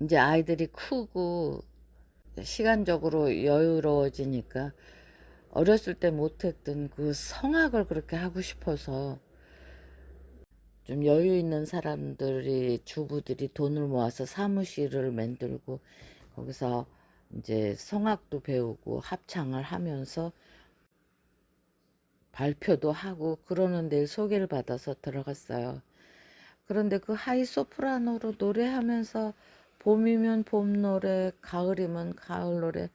이제 아이들이 크고 시간적으로 여유로워지니까 어렸을 때 못했던 그 성악을 그렇게 하고 싶어서 좀 여유 있는 사람들이 주부들이 돈을 모아서 사무실을 만들고 거기서 이제 성악도 배우고 합창을 하면서 발표도 하고 그러는 데 소개를 받아서 들어갔어요. 그런데 그 하이 소프라노로 노래하면서 봄이면 봄 노래, 가을이면 가을 노래,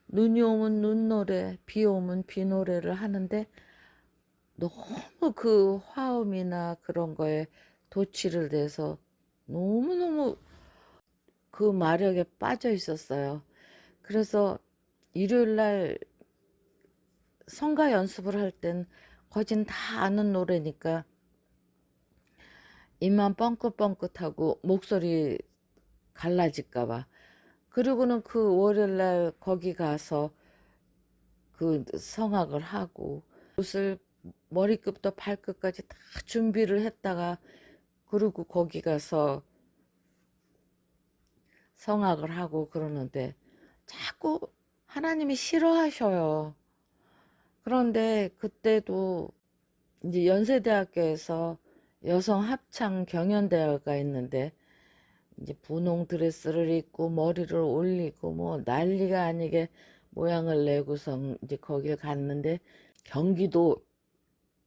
눈이 오면 눈 노래, 비 오면 비 노래를 하는데 너무 그 화음이나 그런 거에 도취를 돼서 너무너무 그 마력에 빠져 있었어요. 그래서 일요일 날 성가 연습을 할 땐 거진 다 아는 노래니까 입만 뻥긋뻥긋하고 목소리 갈라질까 봐. 그리고는 그 월요일 날 거기 가서 그 성악을 하고 옷을 머리끝부터 발끝까지 다 준비를 했다가 그리고 거기 가서 성악을 하고 그러는데 자꾸 하나님이 싫어하셔요. 그런데 그때도 이제 연세대학교에서 여성 합창 경연대회가 있는데 이제 분홍 드레스를 입고 머리를 올리고 뭐 난리가 아니게 모양을 내고서 이제 거길 갔는데 경기도에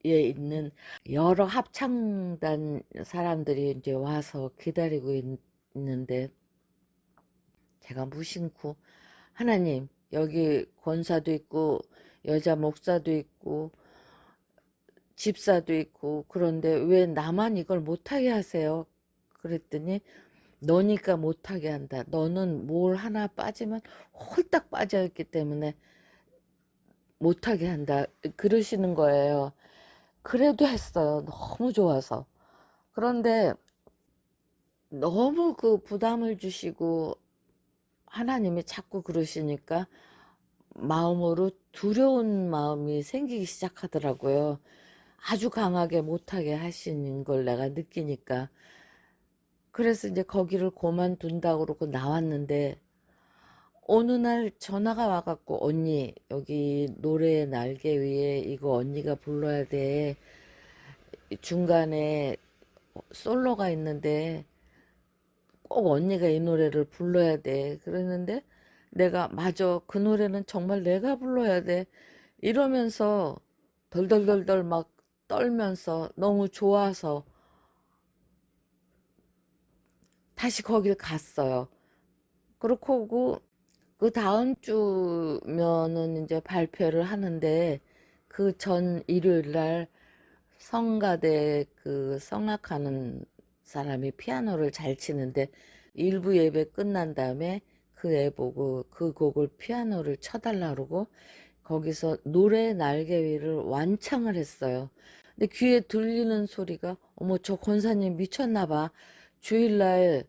있는 여러 합창단 사람들이 이제 와서 기다리고 있는데 제가 무심코 하나님 여기 권사도 있고 여자 목사도 있고 집사도 있고 그런데 왜 나만 이걸 못하게 하세요? 그랬더니 너니까 못하게 한다. 너는 뭘 하나 빠지면 홀딱 빠져있기 때문에 못하게 한다. 그러시는 거예요. 그래도 했어요. 너무 좋아서. 그런데 너무 그 부담을 주시고 하나님이 자꾸 그러시니까 마음으로 두려운 마음이 생기기 시작하더라고요. 아주 강하게 못하게 하시는 걸 내가 느끼니까. 그래서 이제 거기를 그만둔다고 그러고 나왔는데 어느 날 전화가 와갖고 언니 여기 노래의 날개 위에 이거 언니가 불러야 돼. 중간에 솔로가 있는데 꼭 언니가 이 노래를 불러야 돼. 그랬는데 내가 맞아 그 노래는 정말 내가 불러야 돼. 이러면서 덜덜덜덜 막 떨면서 너무 좋아서 다시 거길 갔어요. 그렇고 그 다음 주면은 이제 발표를 하는데 그 전 일요일 날 성가대 그 성악하는 사람이 피아노를 잘 치는데 일부 예배 끝난 다음에 그 애 보고 그 곡을 피아노를 쳐달라 그러고 거기서 노래 날개 위를 완창을 했어요. 근데 귀에 들리는 소리가 어머 저 권사님 미쳤나 봐. 주일날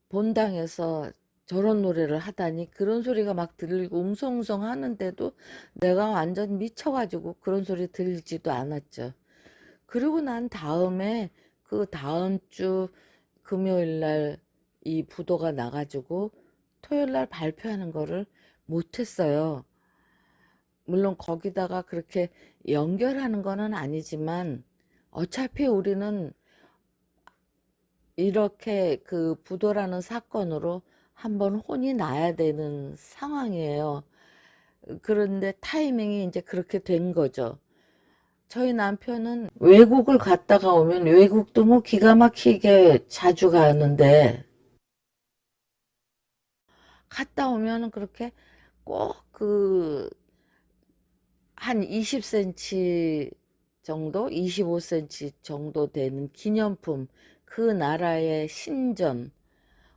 본당에서 저런 노래를 하다니 그런 소리가 막 들리고 웅성웅성 하는데도 내가 완전 미쳐가지고 그런 소리 들리지도 않았죠. 그리고 난 다음에 그 다음 주 금요일 날 이 부도가 나가지고 토요일 날 발표하는 거를 못했어요. 물론 거기다가 그렇게 연결하는 거는 아니지만 어차피 우리는 이렇게 그 부도라는 사건으로 한번 혼이 나야 되는 상황이에요. 그런데 타이밍이 이제 그렇게 된 거죠. 저희 남편은 외국을 갔다가 오면 외국도 뭐 기가 막히게 자주 가는데 갔다 오면은 그렇게 꼭 그 한 20cm 정도, 25cm 정도 되는 기념품, 그 나라의 신전,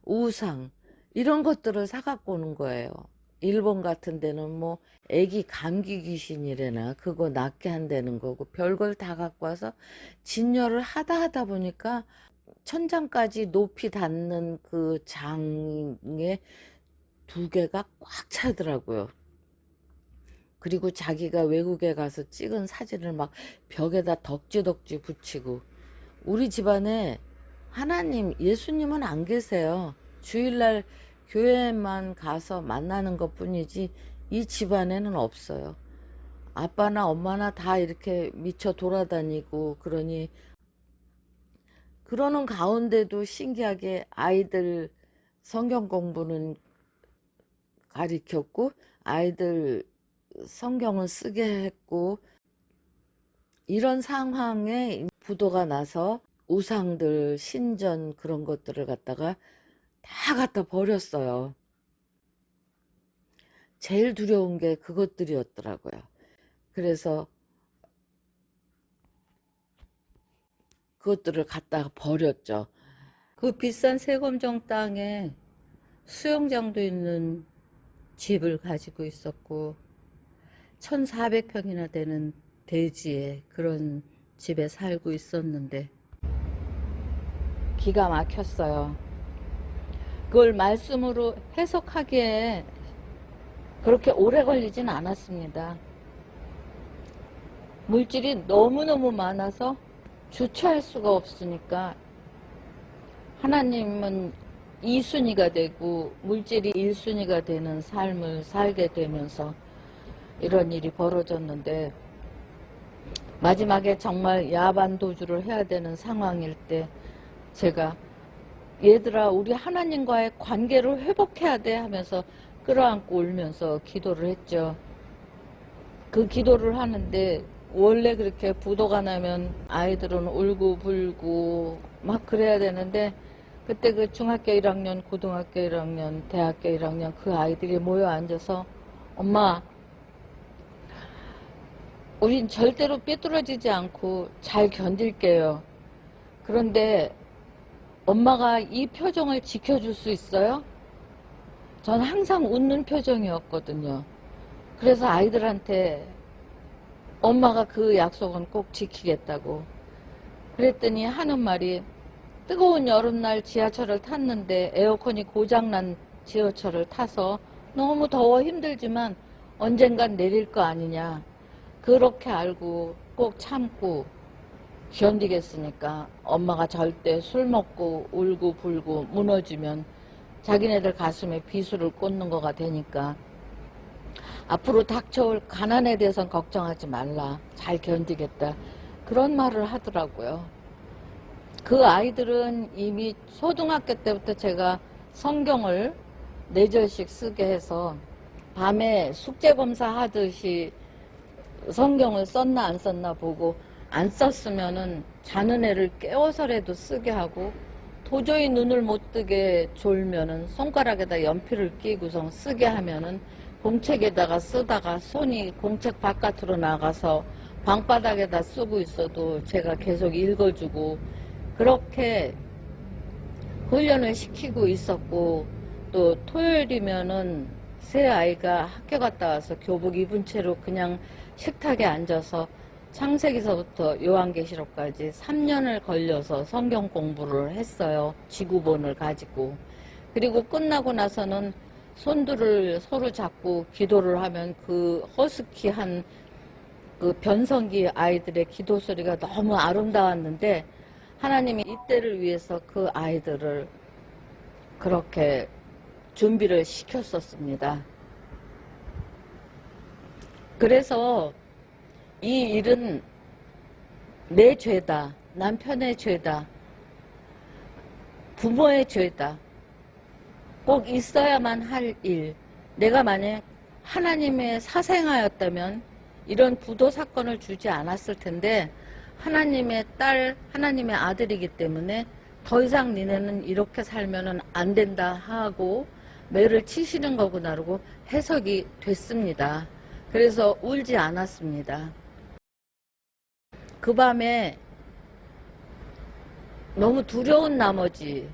우상 이런 것들을 사갖고 오는 거예요. 일본 같은 데는 뭐 애기 감기 귀신이래나 그거 낫게 한다는 거고 별걸 다 갖고 와서 진열을 하다 보니까 천장까지 높이 닿는 그 장에 두 개가 꽉 차더라고요. 그리고 자기가 외국에 가서 찍은 사진을 막 벽에다 덕지덕지 붙이고 우리 집안에 하나님, 예수님은 안 계세요. 주일날 교회만 가서 만나는 것뿐이지 이 집안에는 없어요. 아빠나 엄마나 다 이렇게 미쳐 돌아다니고 그러니, 그러는 가운데도 신기하게 아이들 성경 공부는 가르쳤고 아이들 성경을 쓰게 했고, 이런 상황에 부도가 나서 우상들 신전 그런 것들을 갖다가 다 갖다 버렸어요. 제일 두려운 게 그것들이었더라고요. 그래서 그것들을 갖다가 버렸죠. 그 비싼 세검정 땅에 수영장도 있는 집을 가지고 있었고 1400평이나 되는 대지에 그런 집에 살고 있었는데 기가 막혔어요. 그걸 말씀으로 해석하기에 그렇게 오래 걸리진 않았습니다. 물질이 너무너무 많아서 주체할 수가 없으니까 하나님은 2순위가 되고 물질이 1순위가 되는 삶을 살게 되면서 이런 일이 벌어졌는데, 마지막에 정말 야반 도주를 해야 되는 상황일 때 제가 얘들아 우리 하나님과의 관계를 회복해야 돼 하면서 끌어안고 울면서 기도를 했죠. 그 기도를 하는데 원래 그렇게 부도가 나면 아이들은 울고 불고 막 그래야 되는데, 그때 그 중학교 1학년, 고등학교 1학년, 대학교 1학년 그 아이들이 모여 앉아서 엄마 우린 절대로 삐뚤어지지 않고 잘 견딜게요. 그런데 엄마가 이 표정을 지켜줄 수 있어요? 전 항상 웃는 표정이었거든요. 그래서 아이들한테 엄마가 그 약속은 꼭 지키겠다고 그랬더니 하는 말이, 뜨거운 여름날 지하철을 탔는데 에어컨이 고장난 지하철을 타서 너무 더워 힘들지만 언젠간 내릴 거 아니냐, 그렇게 알고 꼭 참고 견디겠으니까 엄마가 절대 술 먹고 울고 불고 무너지면 자기네들 가슴에 비수를 꽂는 거가 되니까 앞으로 닥쳐올 가난에 대해서는 걱정하지 말라, 잘 견디겠다, 그런 말을 하더라고요. 그 아이들은 이미 초등학교 때부터 제가 성경을 4절씩 쓰게 해서 밤에 숙제검사 하듯이 성경을 썼나 안 썼나 보고, 안 썼으면은 자는 애를 깨워서라도 쓰게 하고, 도저히 눈을 못 뜨게 졸면은 손가락에다 연필을 끼고서 쓰게 하면은 공책에다가 쓰다가 손이 공책 바깥으로 나가서 방바닥에다 쓰고 있어도 제가 계속 읽어주고 그렇게 훈련을 시키고 있었고, 또 토요일이면은 새 아이가 학교 갔다 와서 교복 입은 채로 그냥 식탁에 앉아서 창세기서부터 요한계시록까지 3년을 걸려서 성경 공부를 했어요. 지구본을 가지고. 그리고 끝나고 나서는 손들을 서로 잡고 기도를 하면 그 허스키한 그 변성기 아이들의 기도 소리가 너무 아름다웠는데, 하나님이 이때를 위해서 그 아이들을 그렇게 준비를 시켰었습니다. 그래서 이 일은 내 죄다, 남편의 죄다, 부모의 죄다, 꼭 있어야만 할 일. 내가 만약 하나님의 사생아였다면 이런 부도 사건을 주지 않았을 텐데, 하나님의 딸, 하나님의 아들이기 때문에 더 이상 니네는 이렇게 살면은 안 된다 하고 매를 치시는 거구나 라고 해석이 됐습니다. 그래서 울지 않았습니다. 그 밤에 너무 두려운 나머지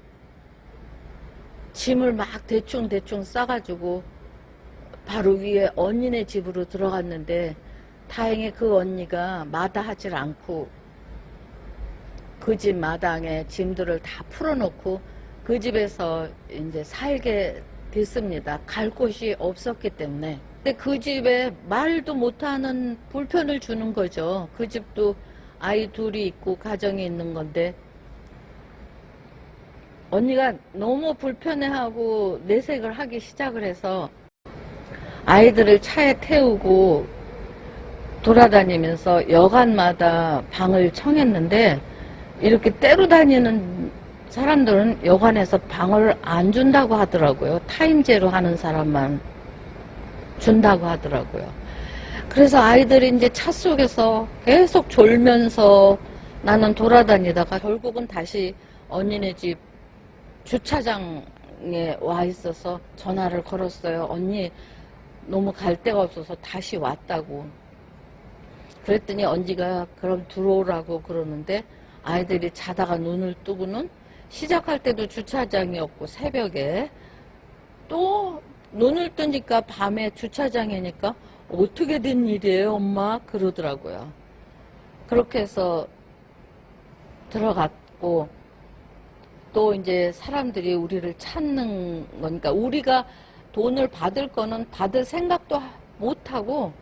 짐을 막 대충 싸가지고 바로 위에 언니네 집으로 들어갔는데, 다행히 그 언니가 마다하질 않고 그 집 마당에 짐들을 다 풀어놓고 그 집에서 이제 살게 됐습니다. 갈 곳이 없었기 때문에. 근데 그 집에 말도 못하는 불편을 주는 거죠. 그 집도 아이 둘이 있고 가정이 있는 건데, 언니가 너무 불편해하고 내색을 하기 시작을 해서 아이들을 차에 태우고 돌아다니면서 여관마다 방을 청했는데 이렇게 때로 다니는 사람들은 여관에서 방을 안 준다고 하더라고요. 타임제로 하는 사람만 준다고 하더라고요. 그래서 아이들이 이제 차 속에서 계속 졸면서 나는 돌아다니다가 결국은 다시 언니네 집 주차장에 와 있어서 전화를 걸었어요. 언니 너무 갈 데가 없어서 다시 왔다고. 그랬더니 언니가 그럼 들어오라고 그러는데 아이들이 자다가 눈을 뜨고는 시작할 때도 주차장이 없고 새벽에 또 눈을 뜨니까 밤에 주차장이니까 어떻게 된 일이에요 엄마 그러더라고요. 그렇게 해서 들어갔고 또 이제 사람들이 우리를 찾는 거니까 우리가 돈을 받을 거는 받을 생각도 못하고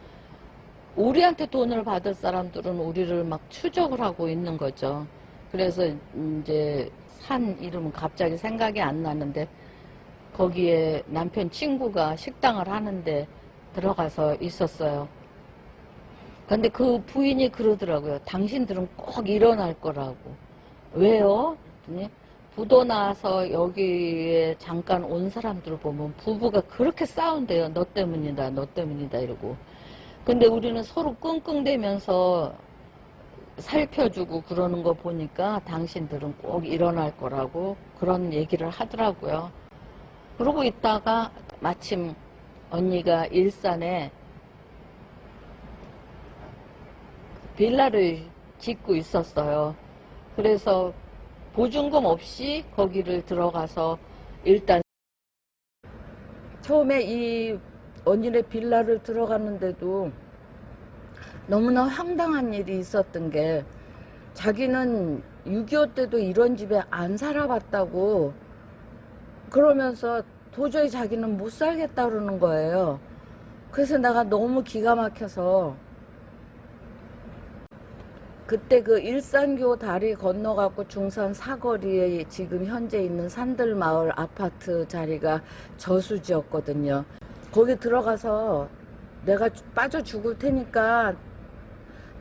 우리한테 돈을 받을 사람들은 우리를 막 추적을 하고 있는 거죠. 그래서 이제 산 이름은 갑자기 생각이 안 나는데 거기에 남편 친구가 식당을 하는데 들어가서 있었어요. 근데 그 부인이 그러더라고요. 당신들은 꼭 일어날 거라고. 왜요? 그랬더니 부도 나서 여기에 잠깐 온 사람들 보면 부부가 그렇게 싸운대요. 너 때문이다, 너 때문이다 이러고. 근데 우리는 서로 끙끙대면서 살펴주고 그러는 거 보니까 당신들은 꼭 일어날 거라고 그런 얘기를 하더라고요. 그러고 있다가 마침 언니가 일산에 빌라를 짓고 있었어요. 그래서 보증금 없이 거기를 들어가서 일단 처음에 이 언니네 빌라를 들어갔는데도 너무나 황당한 일이 있었던 게 자기는 6.25 때도 이런 집에 안 살아봤다고 그러면서 도저히 자기는 못 살겠다 그러는 거예요. 그래서 내가 너무 기가 막혀서 그때 그 일산교 다리 건너갖고 중산 사거리에 지금 현재 있는 산들마을 아파트 자리가 저수지였거든요. 거기 들어가서 내가 빠져 죽을 테니까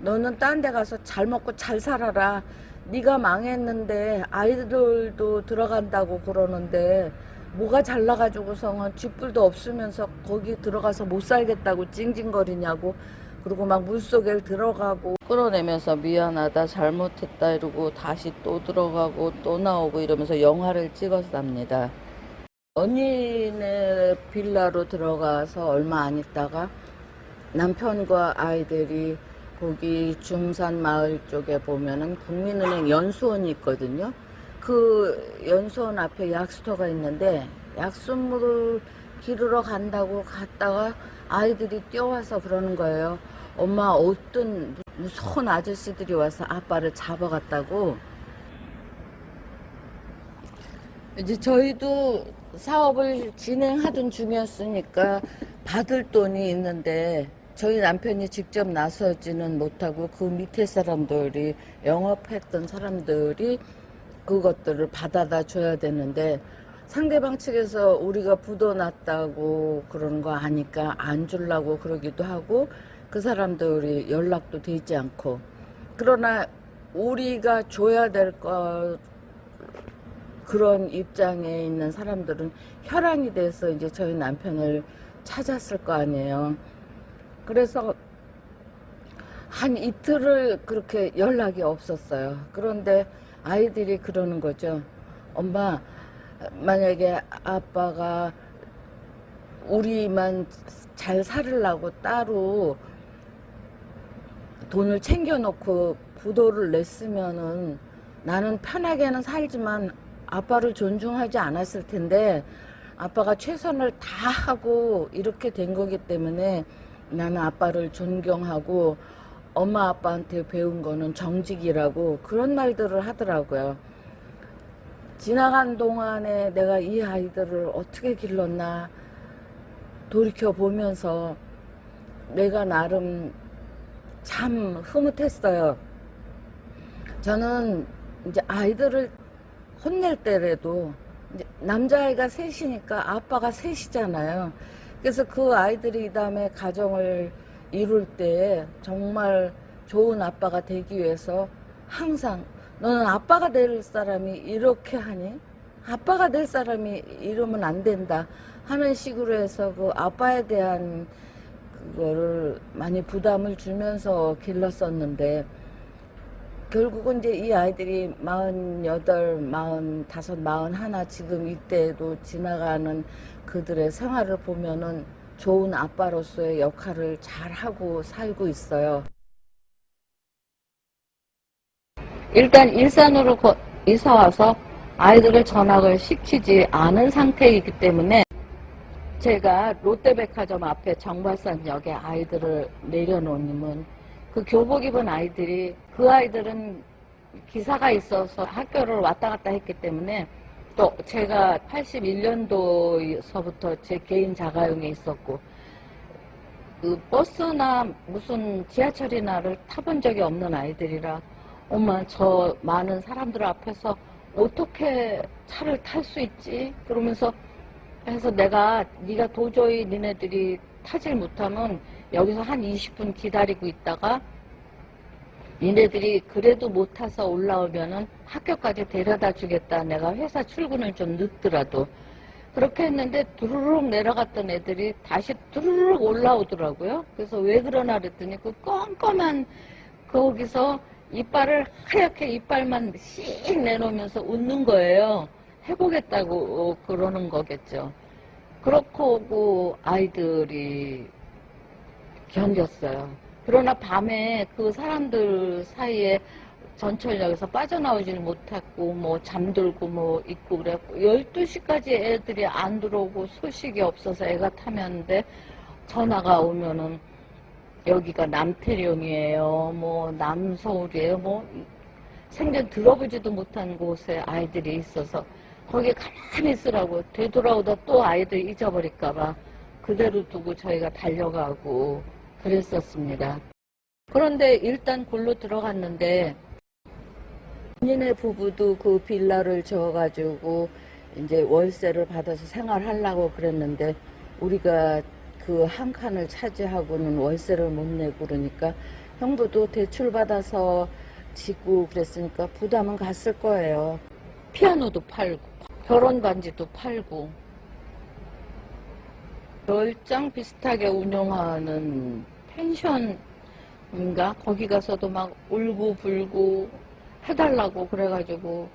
너는 딴 데 가서 잘 먹고 잘 살아라. 네가 망했는데 아이들도 들어간다고 그러는데 뭐가 잘나가지고서는 쥐뿔도 없으면서 거기 들어가서 못 살겠다고 찡찡거리냐고. 그리고 막 물속에 들어가고 끌어내면서 미안하다 잘못했다 이러고 다시 또 들어가고 또 나오고 이러면서 영화를 찍었답니다. 언니네 빌라로 들어가서 얼마 안 있다가 남편과 아이들이 거기 중산 마을 쪽에 보면은 국민은행 연수원이 있거든요. 그 연수원 앞에 약수터가 있는데 약수물을 기르러 간다고 갔다가 아이들이 뛰어와서 그러는 거예요. 엄마 어떤 무서운 아저씨들이 와서 아빠를 잡아갔다고. 이제 저희도 사업을 진행하던 중이었으니까 받을 돈이 있는데 저희 남편이 직접 나서지는 못하고 그 밑에 사람들이 영업했던 사람들이 그것들을 받아다 줘야 되는데 상대방 측에서 우리가 부도 났다고 그러는 거 아니까 안 주려고 그러기도 하고 그 사람들이 연락도 되지 않고 그러나 우리가 줘야 될 거 그런 입장에 있는 사람들은 혈안이 돼서 이제 저희 남편을 찾았을 거 아니에요. 그래서 한 이틀을 그렇게 연락이 없었어요. 그런데 아이들이 그러는 거죠. 엄마, 만약에 아빠가 우리만 잘 살으려고 따로 돈을 챙겨놓고 부도를 냈으면은 나는 편하게는 살지만 아빠를 존중하지 않았을 텐데 아빠가 최선을 다하고 이렇게 된 거기 때문에 나는 아빠를 존경하고 엄마 아빠한테 배운 거는 정직이라고 그런 말들을 하더라고요. 지나간 동안에 내가 이 아이들을 어떻게 길렀나 돌이켜 보면서 내가 나름 참 흐뭇했어요. 저는 이제 아이들을 혼낼 때라도 이제 남자아이가 셋이니까 아빠가 셋이잖아요. 그래서 그 아이들이 이 다음에 가정을 이룰 때 정말 좋은 아빠가 되기 위해서 항상 너는 아빠가 될 사람이 이렇게 하니? 아빠가 될 사람이 이러면 안 된다 하는 식으로 해서 그 아빠에 대한 그거를 많이 부담을 주면서 길렀었는데, 결국은 이제 이 아이들이 48, 45, 41 지금 이때도 지나가는 그들의 생활을 보면은 좋은 아빠로서의 역할을 잘 하고 살고 있어요. 일단 일산으로 이사 와서 아이들을 전학을 시키지 않은 상태이기 때문에 제가 롯데백화점 앞에 정발산역에 아이들을 내려놓으면 그 교복 입은 아이들이, 그 아이들은 기사가 있어서 학교를 왔다 갔다 했기 때문에, 또 제가 81년도서부터 제 개인 자가용이 있었고 그 버스나 무슨 지하철이나를 타본 적이 없는 아이들이라 엄마 저 많은 사람들 앞에서 어떻게 차를 탈 수 있지? 그러면서 해서 내가 네가 도저히 니네들이 타질 못하면 여기서 한 20분 기다리고 있다가 니네들이 그래도 못 타서 올라오면은 학교까지 데려다 주겠다. 내가 회사 출근을 좀 늦더라도. 그렇게 했는데 두루룩 내려갔던 애들이 다시 두루룩 올라오더라고요. 그래서 왜 그러나 그랬더니 그 껌껌한 거기서 이빨을 하얗게 이빨만 씩 내놓으면서 웃는 거예요. 해보겠다고 그러는 거겠죠. 그렇고 아이들이 견뎠어요. 그러나 밤에 그 사람들 사이에 전철역에서 빠져나오질 못했고 뭐 잠들고 뭐 있고 그랬고 12시까지 애들이 안 들어오고 소식이 없어서 애가 타면데 전화가 오면은 여기가 남태령이에요, 뭐 남서울이에요, 뭐 생전 들어보지도 못한 곳에 아이들이 있어서 거기에 가만히 있으라고, 되돌아오다 또 아이들 잊어버릴까봐 그대로 두고 저희가 달려가고 그랬었습니다. 그런데 일단 골로 들어갔는데 본인의 부부도 그 빌라를 지어가지고 이제 월세를 받아서 생활하려고 그랬는데 우리가 그 한 칸을 차지하고는 월세를 못 내고 그러니까 형부도 대출 받아서 짓고 그랬으니까 부담은 갔을 거예요. 피아노도 팔고 결혼 반지도 팔고 별장 비슷하게 운영하는 펜션인가 거기 가서도 막 울고 불고 해달라고 그래가지고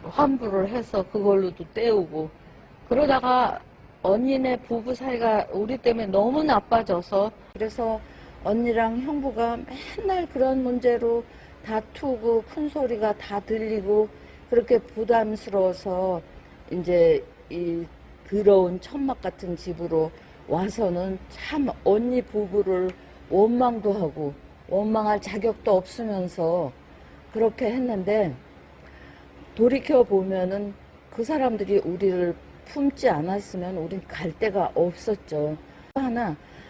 환불을 해서 그걸로도 때우고 그러다가 언니네 부부 사이가 우리 때문에 너무 나빠져서, 그래서 언니랑 형부가 맨날 그런 문제로 다투고 큰 소리가 다 들리고 그렇게 부담스러워서 이제 이 더러운 천막 같은 집으로 와서는 참 언니 부부를 원망도 하고 원망할 자격도 없으면서 그렇게 했는데, 돌이켜 보면은 그 사람들이 우리를 품지 않았으면 우린 갈 데가 없었죠.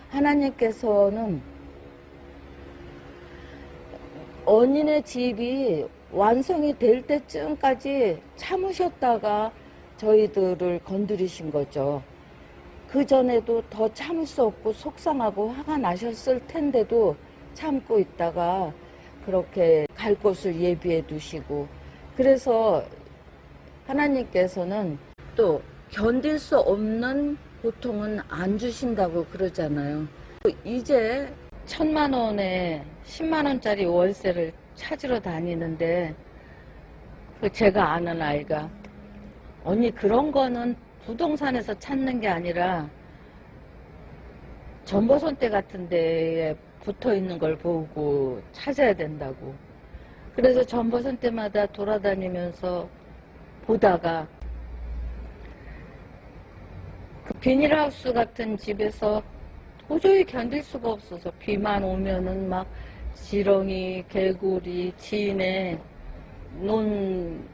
하나님께서는 언니네 집이 완성이 될 때쯤까지 참으셨다가 저희들을 건드리신 거죠. 그 전에도 더 참을 수 없고 속상하고 화가 나셨을 텐데도 참고 있다가 그렇게 갈 곳을 예비해 두시고, 그래서 하나님께서는 또 견딜 수 없는 고통은 안 주신다고 그러잖아요. 이제 1,000만 원에 10만 원짜리 월세를 찾으러 다니는데 그 제가 아는 아이가 언니 그런 거는 부동산에서 찾는 게 아니라 전보선대 같은 데에 붙어 있는 걸 보고 찾아야 된다고. 그래서 전보선대마다 돌아다니면서 보다가 그 비닐하우스 같은 집에서 도저히 견딜 수가 없어서 비만 오면은 막 지렁이, 개구리, 진해, 논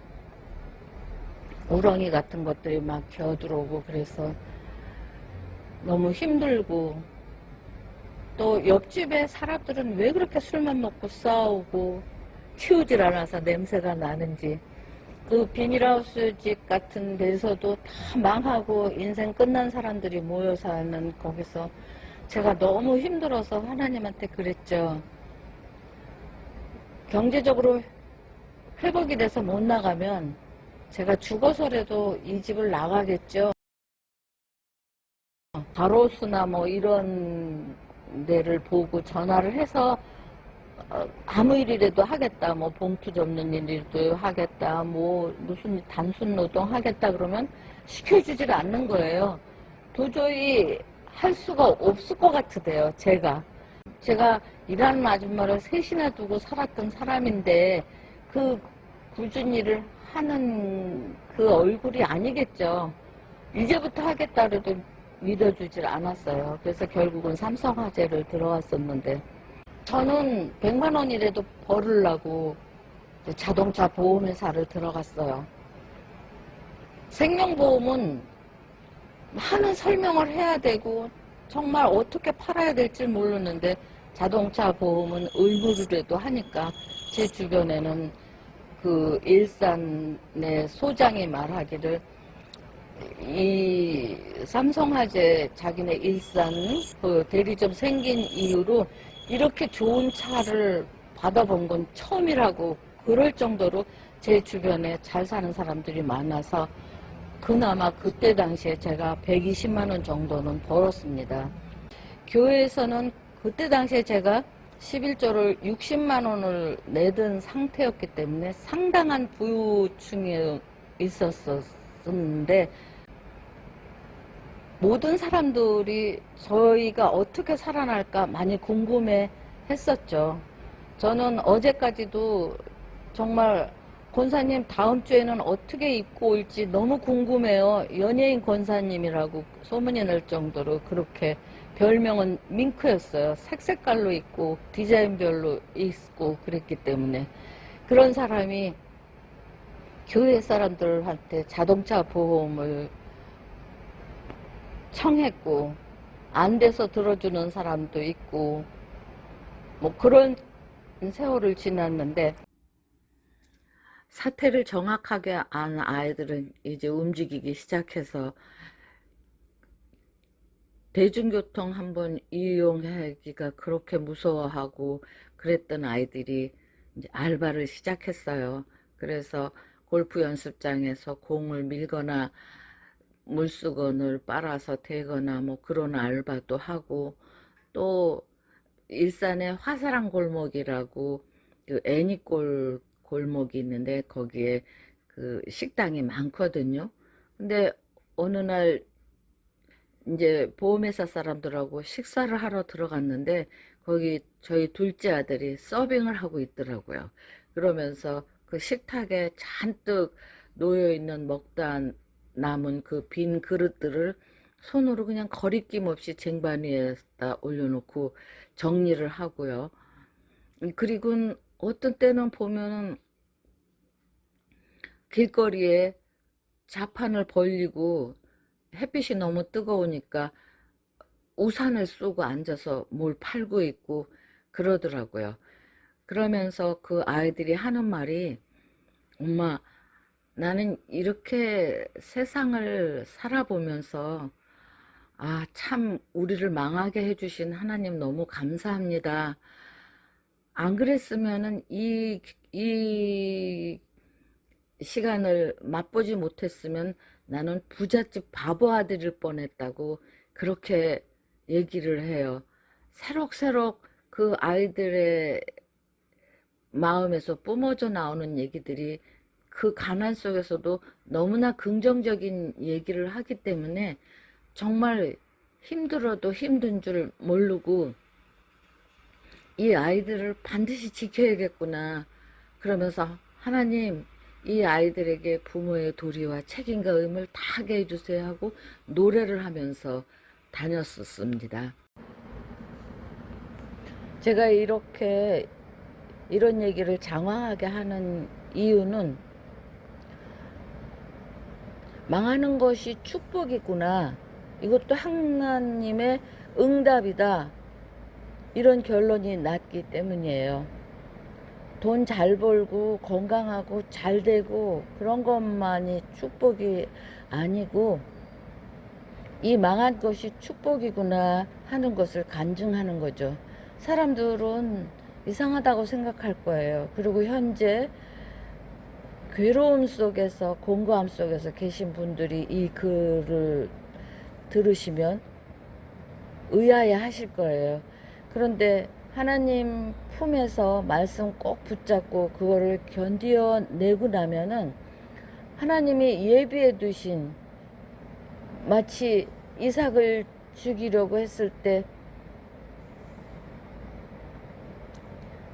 우렁이 같은 것들이 막 기어들어오고 그래서 너무 힘들고, 또 옆집에 사람들은 왜 그렇게 술만 먹고 싸우고 치우질 않아서 냄새가 나는지 그 비닐하우스 집 같은 데서도 다 망하고 인생 끝난 사람들이 모여 사는 거기서 제가 너무 힘들어서 하나님한테 그랬죠. 경제적으로 회복이 돼서 못 나가면 제가 죽어서라도 이 집을 나가겠죠. 가로수나 뭐 이런 데를 보고 전화를 해서 아무 일이라도 하겠다, 뭐 봉투 접는 일이라도 하겠다, 뭐 무슨 단순 노동 하겠다 그러면 시켜주질 않는 거예요. 도저히 할 수가 없을 것 같으대요. 제가 일하는 아줌마를 셋이나 두고 살았던 사람인데 그 굳은 일을 하는 그 얼굴이 아니겠죠. 이제부터 하겠다 그래도 믿어주질 않았어요. 그래서 결국은 삼성화재를 들어왔었는데 저는 100만 원이라도 벌으려고 자동차 보험회사를 들어갔어요. 생명보험은 하는 설명을 해야 되고 정말 어떻게 팔아야 될지 모르는데 자동차 보험은 의무로라도 하니까 제 주변에는 그 일산의 소장이 말하기를 이 삼성화재 자기네 일산 그 대리점 생긴 이후로 이렇게 좋은 차를 받아본 건 처음이라고 그럴 정도로 제 주변에 잘 사는 사람들이 많아서 그나마 그때 당시에 제가 120만 원 정도는 벌었습니다. 교회에서는 그때 당시에 제가 11조를 60만 원을 내던 상태였기 때문에 상당한 부유층에 있었는데 모든 사람들이 저희가 어떻게 살아날까 많이 궁금해 했었죠. 저는 어제까지도 정말 권사님 다음 주에는 어떻게 입고 올지 너무 궁금해요. 연예인 권사님이라고 소문이 날 정도로 그렇게 별명은 밍크였어요. 색색깔로 입고 디자인별로 입고 그랬기 때문에 그런 사람이 교회 사람들한테 자동차 보험을 청했고 안 돼서 들어주는 사람도 있고 뭐 그런 세월을 지났는데 사태를 정확하게 아는 아이들은 이제 움직이기 시작해서 대중교통 한번 이용하기가 그렇게 무서워하고 그랬던 아이들이 이제 알바를 시작했어요. 그래서 골프 연습장에서 공을 밀거나 물수건을 빨아서 대거나 뭐 그런 알바도 하고 또 일산에 화사랑 골목이라고 그 애니골 골목이 있는데 거기에 그 식당이 많거든요. 근데 어느 날 이제 보험회사 사람들하고 식사를 하러 들어갔는데 거기 저희 둘째 아들이 서빙을 하고 있더라고요. 그러면서 그 식탁에 잔뜩 놓여있는 먹다 남은 그 빈 그릇들을 손으로 그냥 거리낌 없이 쟁반 위에다 올려놓고 정리를 하고요. 그리고 어떤 때는 보면은 길거리에 자판을 벌리고 햇빛이 너무 뜨거우니까 우산을 쓰고 앉아서 뭘 팔고 있고 그러더라고요. 그러면서 그 아이들이 하는 말이 엄마 나는 이렇게 세상을 살아보면서 아, 참 우리를 망하게 해주신 하나님 너무 감사합니다. 안 그랬으면은 이 시간을 맛보지 못했으면 나는 부잣집 바보 아들일 뻔했다고 그렇게 얘기를 해요. 새록새록 그 아이들의 마음에서 뿜어져 나오는 얘기들이 그 가난 속에서도 너무나 긍정적인 얘기를 하기 때문에 정말 힘들어도 힘든 줄 모르고 이 아이들을 반드시 지켜야겠구나 그러면서 하나님 이 아이들에게 부모의 도리와 책임과 의무를 다 하게 해주세요 하고 노래를 하면서 다녔었습니다. 제가 이렇게 이런 얘기를 장황하게 하는 이유는 망하는 것이 축복이구나, 이것도 하나님의 응답이다, 이런 결론이 났기 때문이에요. 돈 잘 벌고 건강하고 잘 되고 그런 것만이 축복이 아니고 이 망한 것이 축복이구나 하는 것을 간증하는 거죠. 사람들은 이상하다고 생각할 거예요. 그리고 현재 괴로움 속에서, 공고함 속에서 계신 분들이 이 글을 들으시면 의아해 하실 거예요. 그런데 하나님 품에서 말씀 꼭 붙잡고 그거를 견디어내고 나면은 하나님이 예비해 두신, 마치 이삭을 죽이려고 했을 때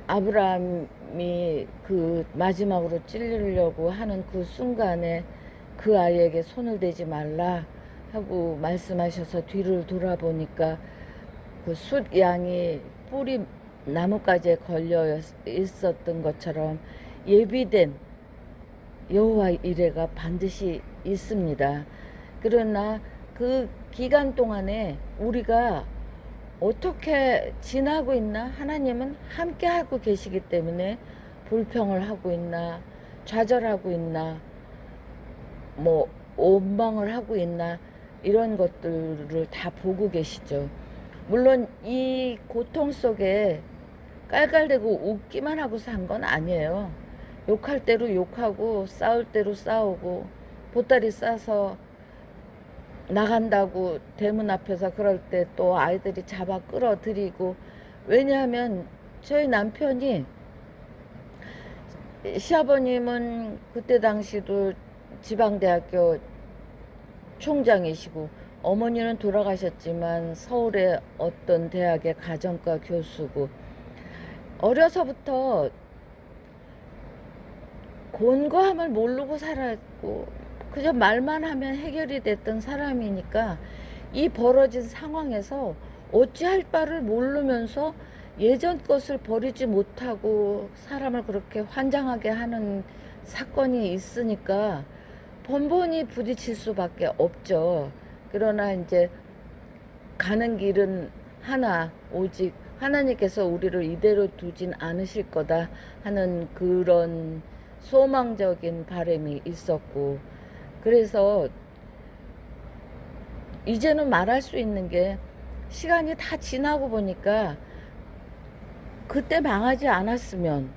아브라함이 그 마지막으로 찔리려고 하는 그 순간에 그 아이에게 손을 대지 말라 하고 말씀하셔서 뒤를 돌아보니까 그 숫양이 뿌리 나뭇가지에 걸려 있었던 것처럼 예비된 여호와 이레가 반드시 있습니다. 그러나 그 기간 동안에 우리가 어떻게 지나고 있나? 하나님은 함께 하고 계시기 때문에 불평을 하고 있나? 좌절하고 있나? 뭐 원망을 하고 있나? 이런 것들을 다 보고 계시죠. 물론 이 고통 속에 깔깔대고 웃기만 하고 산 건 아니에요. 욕할 대로 욕하고 싸울 대로 싸우고 보따리 싸서 나간다고 대문 앞에서 그럴 때 또 아이들이 잡아 끌어들이고, 왜냐하면 저희 남편이, 시아버님은 그때 당시도 지방대학교 총장이시고 어머니는 돌아가셨지만 서울의 어떤 대학의 가정과 교수고, 어려서부터 곤고함을 모르고 살았고 그저 말만 하면 해결이 됐던 사람이니까 이 벌어진 상황에서 어찌할 바를 모르면서 예전 것을 버리지 못하고 사람을 그렇게 환장하게 하는 사건이 있으니까 번번이 부딪힐 수밖에 없죠. 그러나 이제 가는 길은 하나, 오직 하나님께서 우리를 이대로 두진 않으실 거다 하는 그런 소망적인 바람이 있었고, 그래서 이제는 말할 수 있는 게, 시간이 다 지나고 보니까 그때 망하지 않았으면,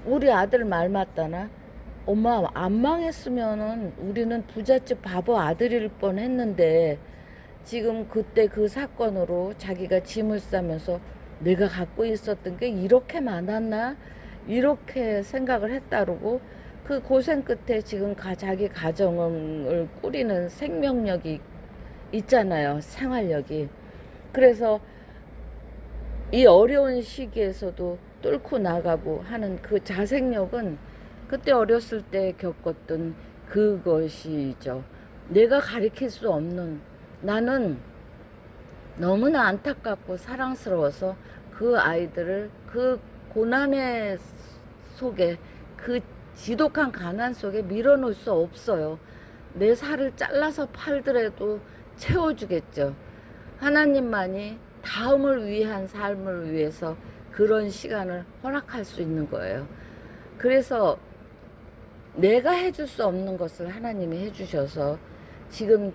우리 아들 말 맞다나, 엄마 안 망했으면은 우리는 부잣집 바보 아들일 뻔했는데, 지금 그때 그 사건으로 자기가 짐을 싸면서 내가 갖고 있었던 게 이렇게 많았나? 이렇게 생각을 했다르고, 그 고생 끝에 지금 자기 가정을 꾸리는 생명력이 있잖아요. 생활력이. 그래서 이 어려운 시기에서도 뚫고 나가고 하는 그 자생력은 그때 어렸을 때 겪었던 그것이죠. 내가 가리킬 수 없는, 나는 너무나 안타깝고 사랑스러워서 그 아이들을 그 고난의 속에, 그 지독한 가난 속에 밀어놓을 수 없어요. 내 살을 잘라서 팔더라도 채워주겠죠. 하나님만이 다음을 위한 삶을 위해서 그런 시간을 허락할 수 있는 거예요. 그래서 내가 해줄 수 없는 것을 하나님이 해주셔서 지금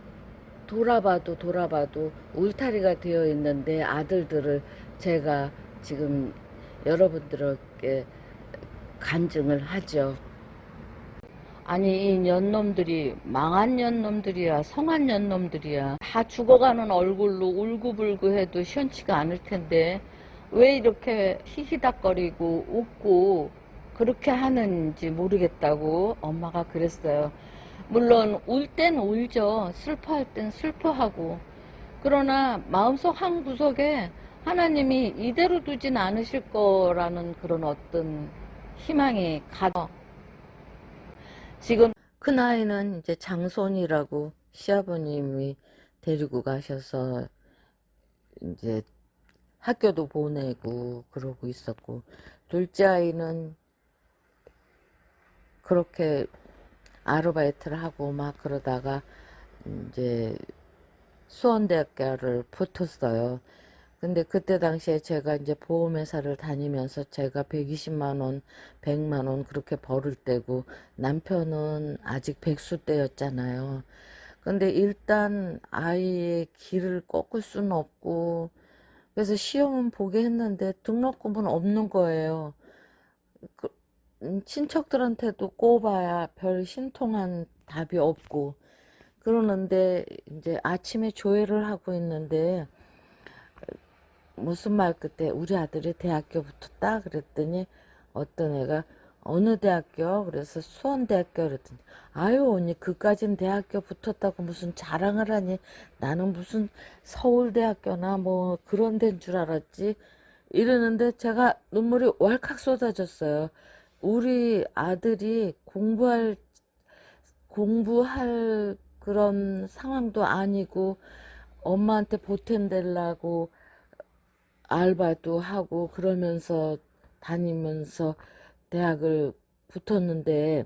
돌아봐도 울타리가 되어 있는 내 아들들을 제가 지금 여러분들에게 간증을 하죠. 아니, 이 년놈들이 망한 년놈들이야, 성한 년놈들이야, 다 죽어가는 얼굴로 울고불고 해도 시원치가 않을 텐데 왜 이렇게 히히닥거리고 웃고 그렇게 하는지 모르겠다고 엄마가 그랬어요. 물론 울 땐 울죠. 슬퍼할 땐 슬퍼하고. 그러나 마음속 한 구석에 하나님이 이대로 두진 않으실 거라는 그런 어떤 희망이 가져. 지금 큰아이는 이제 장손이라고 시아버님이 데리고 가셔서 이제 학교도 보내고 그러고 있었고, 둘째 아이는 그렇게 아르바이트를 하고 막 그러다가 이제 수원대학교를 붙었어요. 근데 그때 당시에 제가 이제 보험회사를 다니면서 제가 120만 원, 100만 원 그렇게 벌을 때고 남편은 아직 백수 때였잖아요. 근데 일단 아이의 길을 꺾을 수는 없고 그래서 시험은 보게 했는데 등록금은 없는 거예요. 그, 친척들한테도 꼽아야 별 신통한 답이 없고 그러는데 이제 아침에 조회를 하고 있는데 무슨 말 끝에 우리 아들이 대학교 붙었다 그랬더니 어떤 애가 어느 대학교? 그래서 수원대학교 그랬더니 아유 언니 그까진 대학교 붙었다고 무슨 자랑을 하니 나는 무슨 서울대학교나 뭐 그런 데인 줄 알았지 이러는데 제가 눈물이 왈칵 쏟아졌어요. 우리 아들이 공부할 그런 상황도 아니고 엄마한테 보탬되려고 알바도 하고 그러면서 다니면서 대학을 붙었는데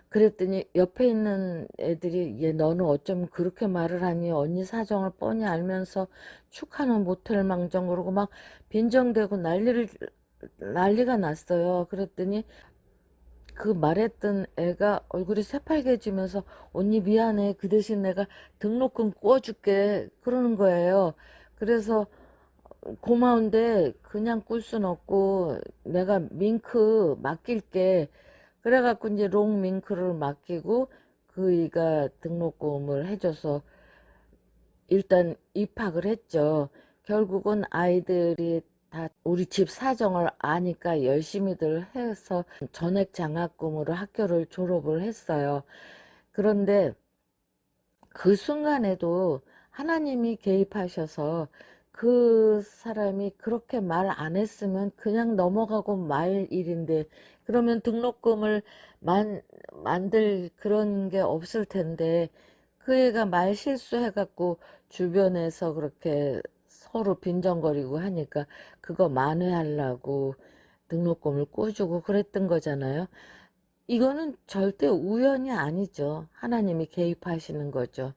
그랬더니 옆에 있는 애들이 얘 너는 어쩜 그렇게 말을 하니 언니 사정을 뻔히 알면서 축하는 못할 망정 그러고 막 빈정대고 난리가 났어요. 그랬더니 그 말했던 애가 얼굴이 새빨개지면서 언니 미안해 그 대신 내가 등록금 꿔줄게 그러는 거예요. 그래서 고마운데 그냥 꿀 순 없고 내가 밍크 맡길게 그래갖고 이제 롱 밍크를 맡기고 그이가 등록금을 해줘서 일단 입학을 했죠. 결국은 아이들이 다 우리 집 사정을 아니까 열심히들 해서 전액 장학금으로 학교를 졸업을 했어요. 그런데 그 순간에도 하나님이 개입하셔서 그 사람이 그렇게 말 안 했으면 그냥 넘어가고 말 일인데 그러면 등록금을 만들 그런 게 없을 텐데 그 애가 말 실수해갖고 주변에서 그렇게 서로 빈정거리고 하니까 그거 만회하려고 등록금을 꿔주고 그랬던 거잖아요. 이거는 절대 우연이 아니죠. 하나님이 개입하시는 거죠.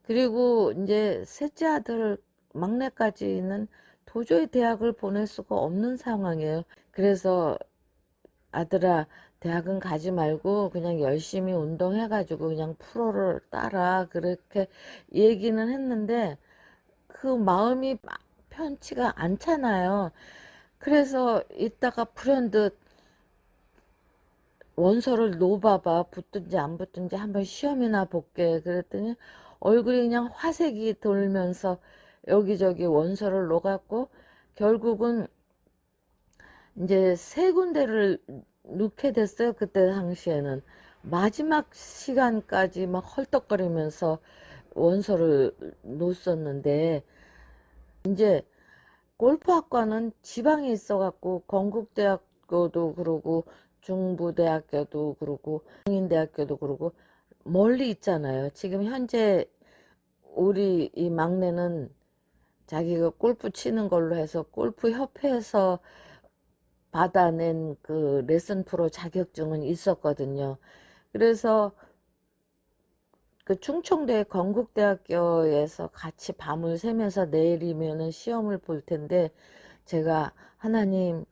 그리고 이제 셋째 아들 막내까지는 도저히 대학을 보낼 수가 없는 상황이에요. 그래서 아들아 대학은 가지 말고 그냥 열심히 운동해가지고 그냥 프로를 따라 그렇게 얘기는 했는데 그 마음이 편치가 않잖아요. 그래서 이따가 불현듯 원서를 놓아봐봐 붙든지 안 붙든지 한번 시험이나 볼게 그랬더니 얼굴이 그냥 화색이 돌면서 여기저기 원서를 놓았고 결국은 이제 세 군데를 넣게 됐어요. 그때 당시에는 마지막 시간까지 막 헐떡거리면서 원서를 놓았었는데 이제 골프학과는 지방에 있어갖고 건국대학교도 그러고 중부대학교도 그러고 성인대학교도 그러고 멀리 있잖아요. 지금 현재 우리 이 막내는 자기가 골프 치는 걸로 해서 골프협회에서 받아낸 그 레슨 프로 자격증은 있었거든요. 그래서 그 충청도의 건국대학교에서 같이 밤을 새면서 내일이면은 시험을 볼 텐데 제가 하나님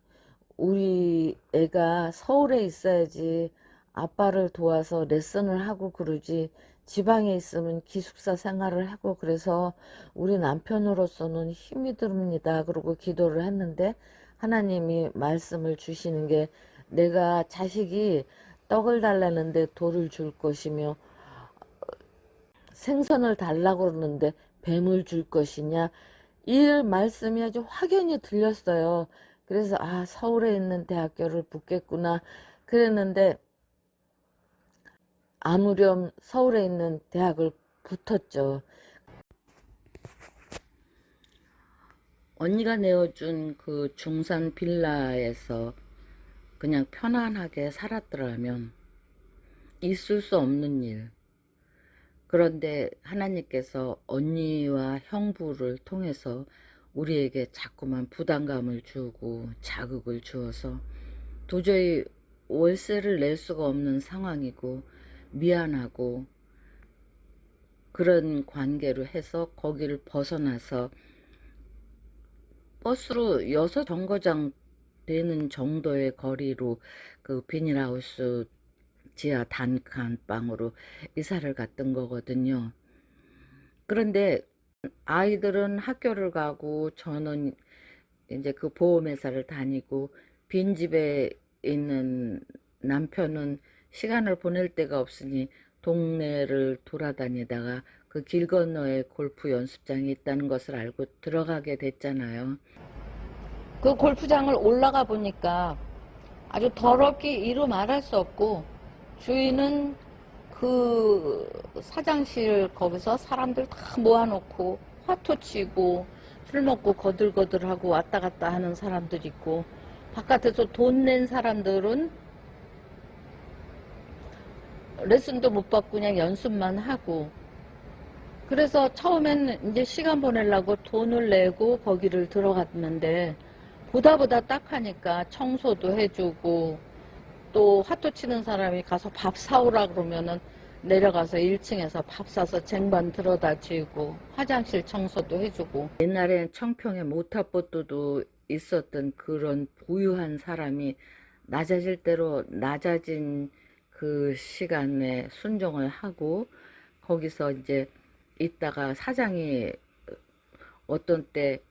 우리 애가 서울에 있어야지 아빠를 도와서 레슨을 하고 그러지 지방에 있으면 기숙사 생활을 하고 그래서 우리 남편으로서는 힘이 듭니다. 그러고 기도를 했는데 하나님이 말씀을 주시는 게 내가 자식이 떡을 달라는데 돌을 줄 것이며 생선을 달라고 그러는데 뱀을 줄 것이냐 이 말씀이 아주 확연히 들렸어요. 그래서 아 서울에 있는 대학교를 붙겠구나 그랬는데 아무렴 서울에 있는 대학을 붙었죠. 언니가 내어준 그 중산 빌라에서 그냥 편안하게 살았더라면 있을 수 없는 일. 그런데 하나님께서 언니와 형부를 통해서 우리에게 자꾸만 부담감을 주고 자극을 주어서 도저히 월세를 낼 수가 없는 상황이고 미안하고 그런 관계로 해서 거기를 벗어나서 버스로 6정거장 되는 정도의 거리로 그 비닐하우스 지하 단칸방으로 이사를 갔던 거거든요. 그런데 아이들은 학교를 가고 저는 이제 그 보험회사를 다니고 빈집에 있는 남편은 시간을 보낼 데가 없으니 동네를 돌아다니다가 그 길 건너에 골프 연습장이 있다는 것을 알고 들어가게 됐잖아요. 그 골프장을 올라가 보니까 아주 더럽게 이루 말할 수 없고, 주인은 그 사장실 거기서 사람들 다 모아놓고 화투 치고 술 먹고 거들거들하고 왔다 갔다 하는 사람들 있고, 바깥에서 돈 낸 사람들은 레슨도 못 받고 그냥 연습만 하고, 그래서 처음엔 이제 시간 보내려고 돈을 내고 거기를 들어갔는데, 보다 딱하니까 청소도 해주고, 또 화투 치는 사람이 가서 밥 사오라 그러면은 내려가서 1층에서 밥 사서 쟁반 들어다 주고, 화장실 청소도 해주고. 옛날엔 청평에 모타포트도 있었던 그런 부유한 사람이 낮아질 대로 낮아진 그 시간에 순종을 하고, 거기서 이제 있다가 사장이 어떤 때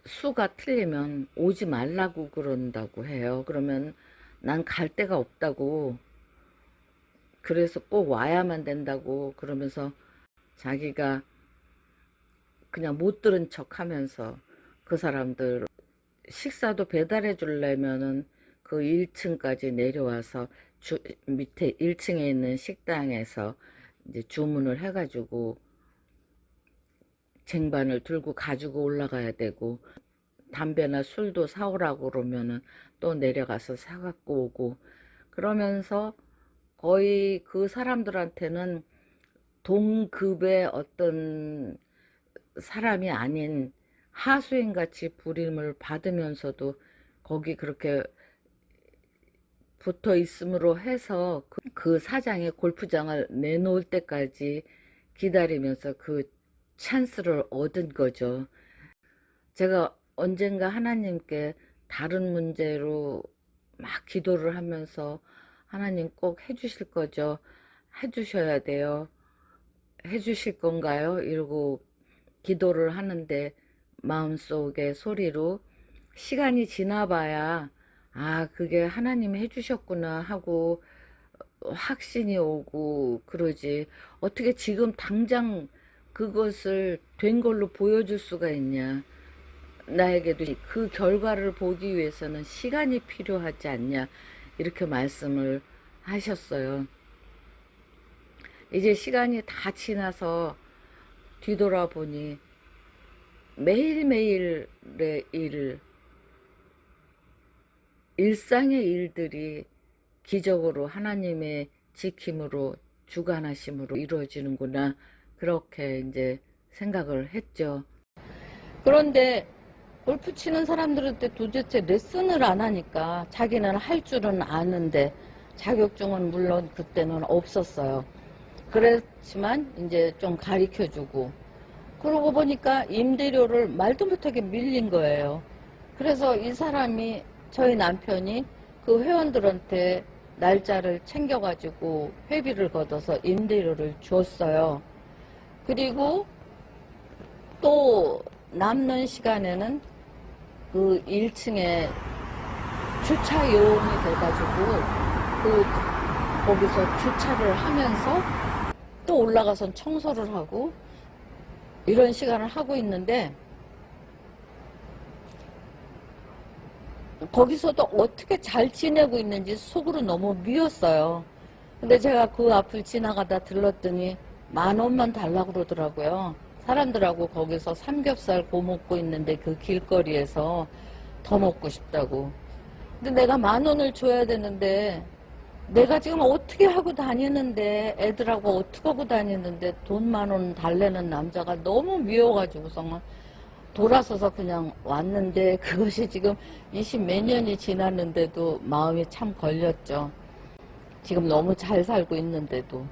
수가 틀리면 오지 말라고 그런다고 해요. 그러면 난 갈 데가 없다고, 그래서 꼭 와야만 된다고 그러면서 자기가 그냥 못 들은 척 하면서 그 사람들 식사도 배달해 주려면은 그 1층까지 내려와서 밑에 1층에 있는 식당에서 이제 주문을 해가지고 쟁반을 들고 가지고 올라가야 되고, 담배나 술도 사오라고 그러면은 또 내려가서 사갖고 오고, 그러면서 거의 그 사람들한테는 동급의 어떤 사람이 아닌 하수인같이 부림을 받으면서도 거기 그렇게 붙어 있음으로 해서 그 사장이 골프장을 내놓을 때까지 기다리면서 그 찬스를 얻은 거죠. 제가 언젠가 하나님께 다른 문제로 막 기도를 하면서, 하나님 꼭 해주실 거죠? 해주셔야 돼요. 해주실 건가요? 이러고 기도를 하는데, 마음속의 소리로 시간이 지나봐야 아, 그게 하나님이 해주셨구나 하고 확신이 오고 그러지, 어떻게 지금 당장 그것을 된 걸로 보여줄 수가 있냐. 나에게도 그 결과를 보기 위해서는 시간이 필요하지 않냐, 이렇게 말씀을 하셨어요. 이제 시간이 다 지나서 뒤돌아보니 매일매일의 일상의 일들이 기적으로 하나님의 지킴으로 주관하심으로 이루어지는구나, 그렇게 이제 생각을 했죠. 그런데 골프 치는 사람들한테 도대체 레슨을 안 하니까, 자기는 할 줄은 아는데 자격증은 물론 그때는 없었어요. 그렇지만 이제 좀 가르쳐주고, 그러고 보니까 임대료를 말도 못하게 밀린 거예요. 그래서 이 사람이, 저희 남편이 그 회원들한테 날짜를 챙겨가지고 회비를 걷어서 임대료를 줬어요. 그리고 또 남는 시간에는 그 1층에 주차 요원이 돼가지고 거기서 주차를 하면서 또 올라가서 청소를 하고 이런 시간을 하고 있는데, 거기서도 어떻게 잘 지내고 있는지 속으로 너무 미웠어요. 근데 제가 그 앞을 지나가다 들렀더니 10,000원만 달라고 그러더라고요. 사람들하고 거기서 삼겹살 구워 먹고 있는데 그 길거리에서 더 먹고 싶다고. 근데 내가 10,000원을 줘야 되는데, 내가 지금 어떻게 하고 다니는데, 애들하고 어떻게 하고 다니는데 돈 10,000원 달래는 남자가 너무 미워가지고서 돌아서서 그냥 왔는데, 그것이 지금 20 몇 년이 지났는데도 마음이 참 걸렸죠. 지금 너무 잘 살고 있는데도.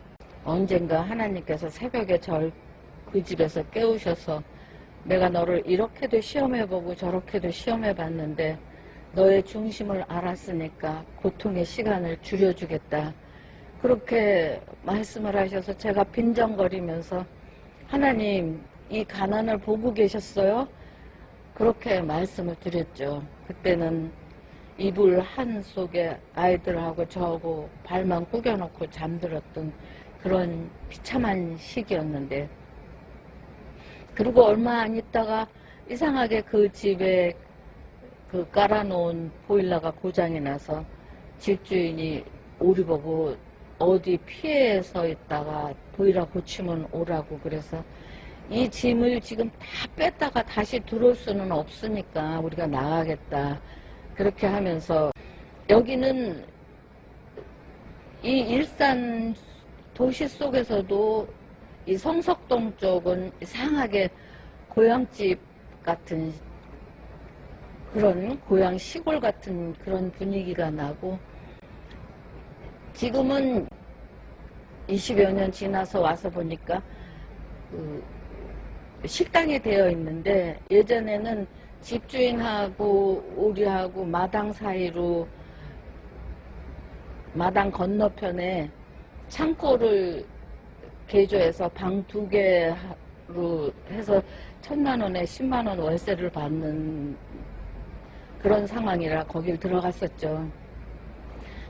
언젠가 하나님께서 새벽에 절 그 집에서 깨우셔서 내가 너를 이렇게도 시험해보고 저렇게도 시험해봤는데 너의 중심을 알았으니까 고통의 시간을 줄여주겠다. 그렇게 말씀을 하셔서 제가 빈정거리면서 하나님 이 가난을 보고 계셨어요? 그렇게 말씀을 드렸죠. 그때는 이불 한 속에 아이들하고 저하고 발만 구겨놓고 잠들었던 그런 비참한 시기였는데, 그리고 얼마 안 있다가 이상하게 그 집에 그 깔아놓은 보일러가 고장이 나서 집주인이 우리 보고 어디 피해서 있다가 보일러 고치면 오라고 그래서 이 짐을 지금 다 뺐다가 다시 들어올 수는 없으니까 우리가 나가겠다. 그렇게 하면서 여기는 이 일산 도시 속에서도 이 성석동 쪽은 이상하게 고향집 같은 그런 고향 시골 같은 그런 분위기가 나고, 지금은 20여 년 지나서 와서 보니까 그 식당이 되어 있는데, 예전에는 집주인하고 우리하고 마당 사이로 마당 건너편에 창고를 개조해서 방 2개로 해서 1,000만 원에 10만 원 월세를 받는 그런 상황이라 거길 들어갔었죠.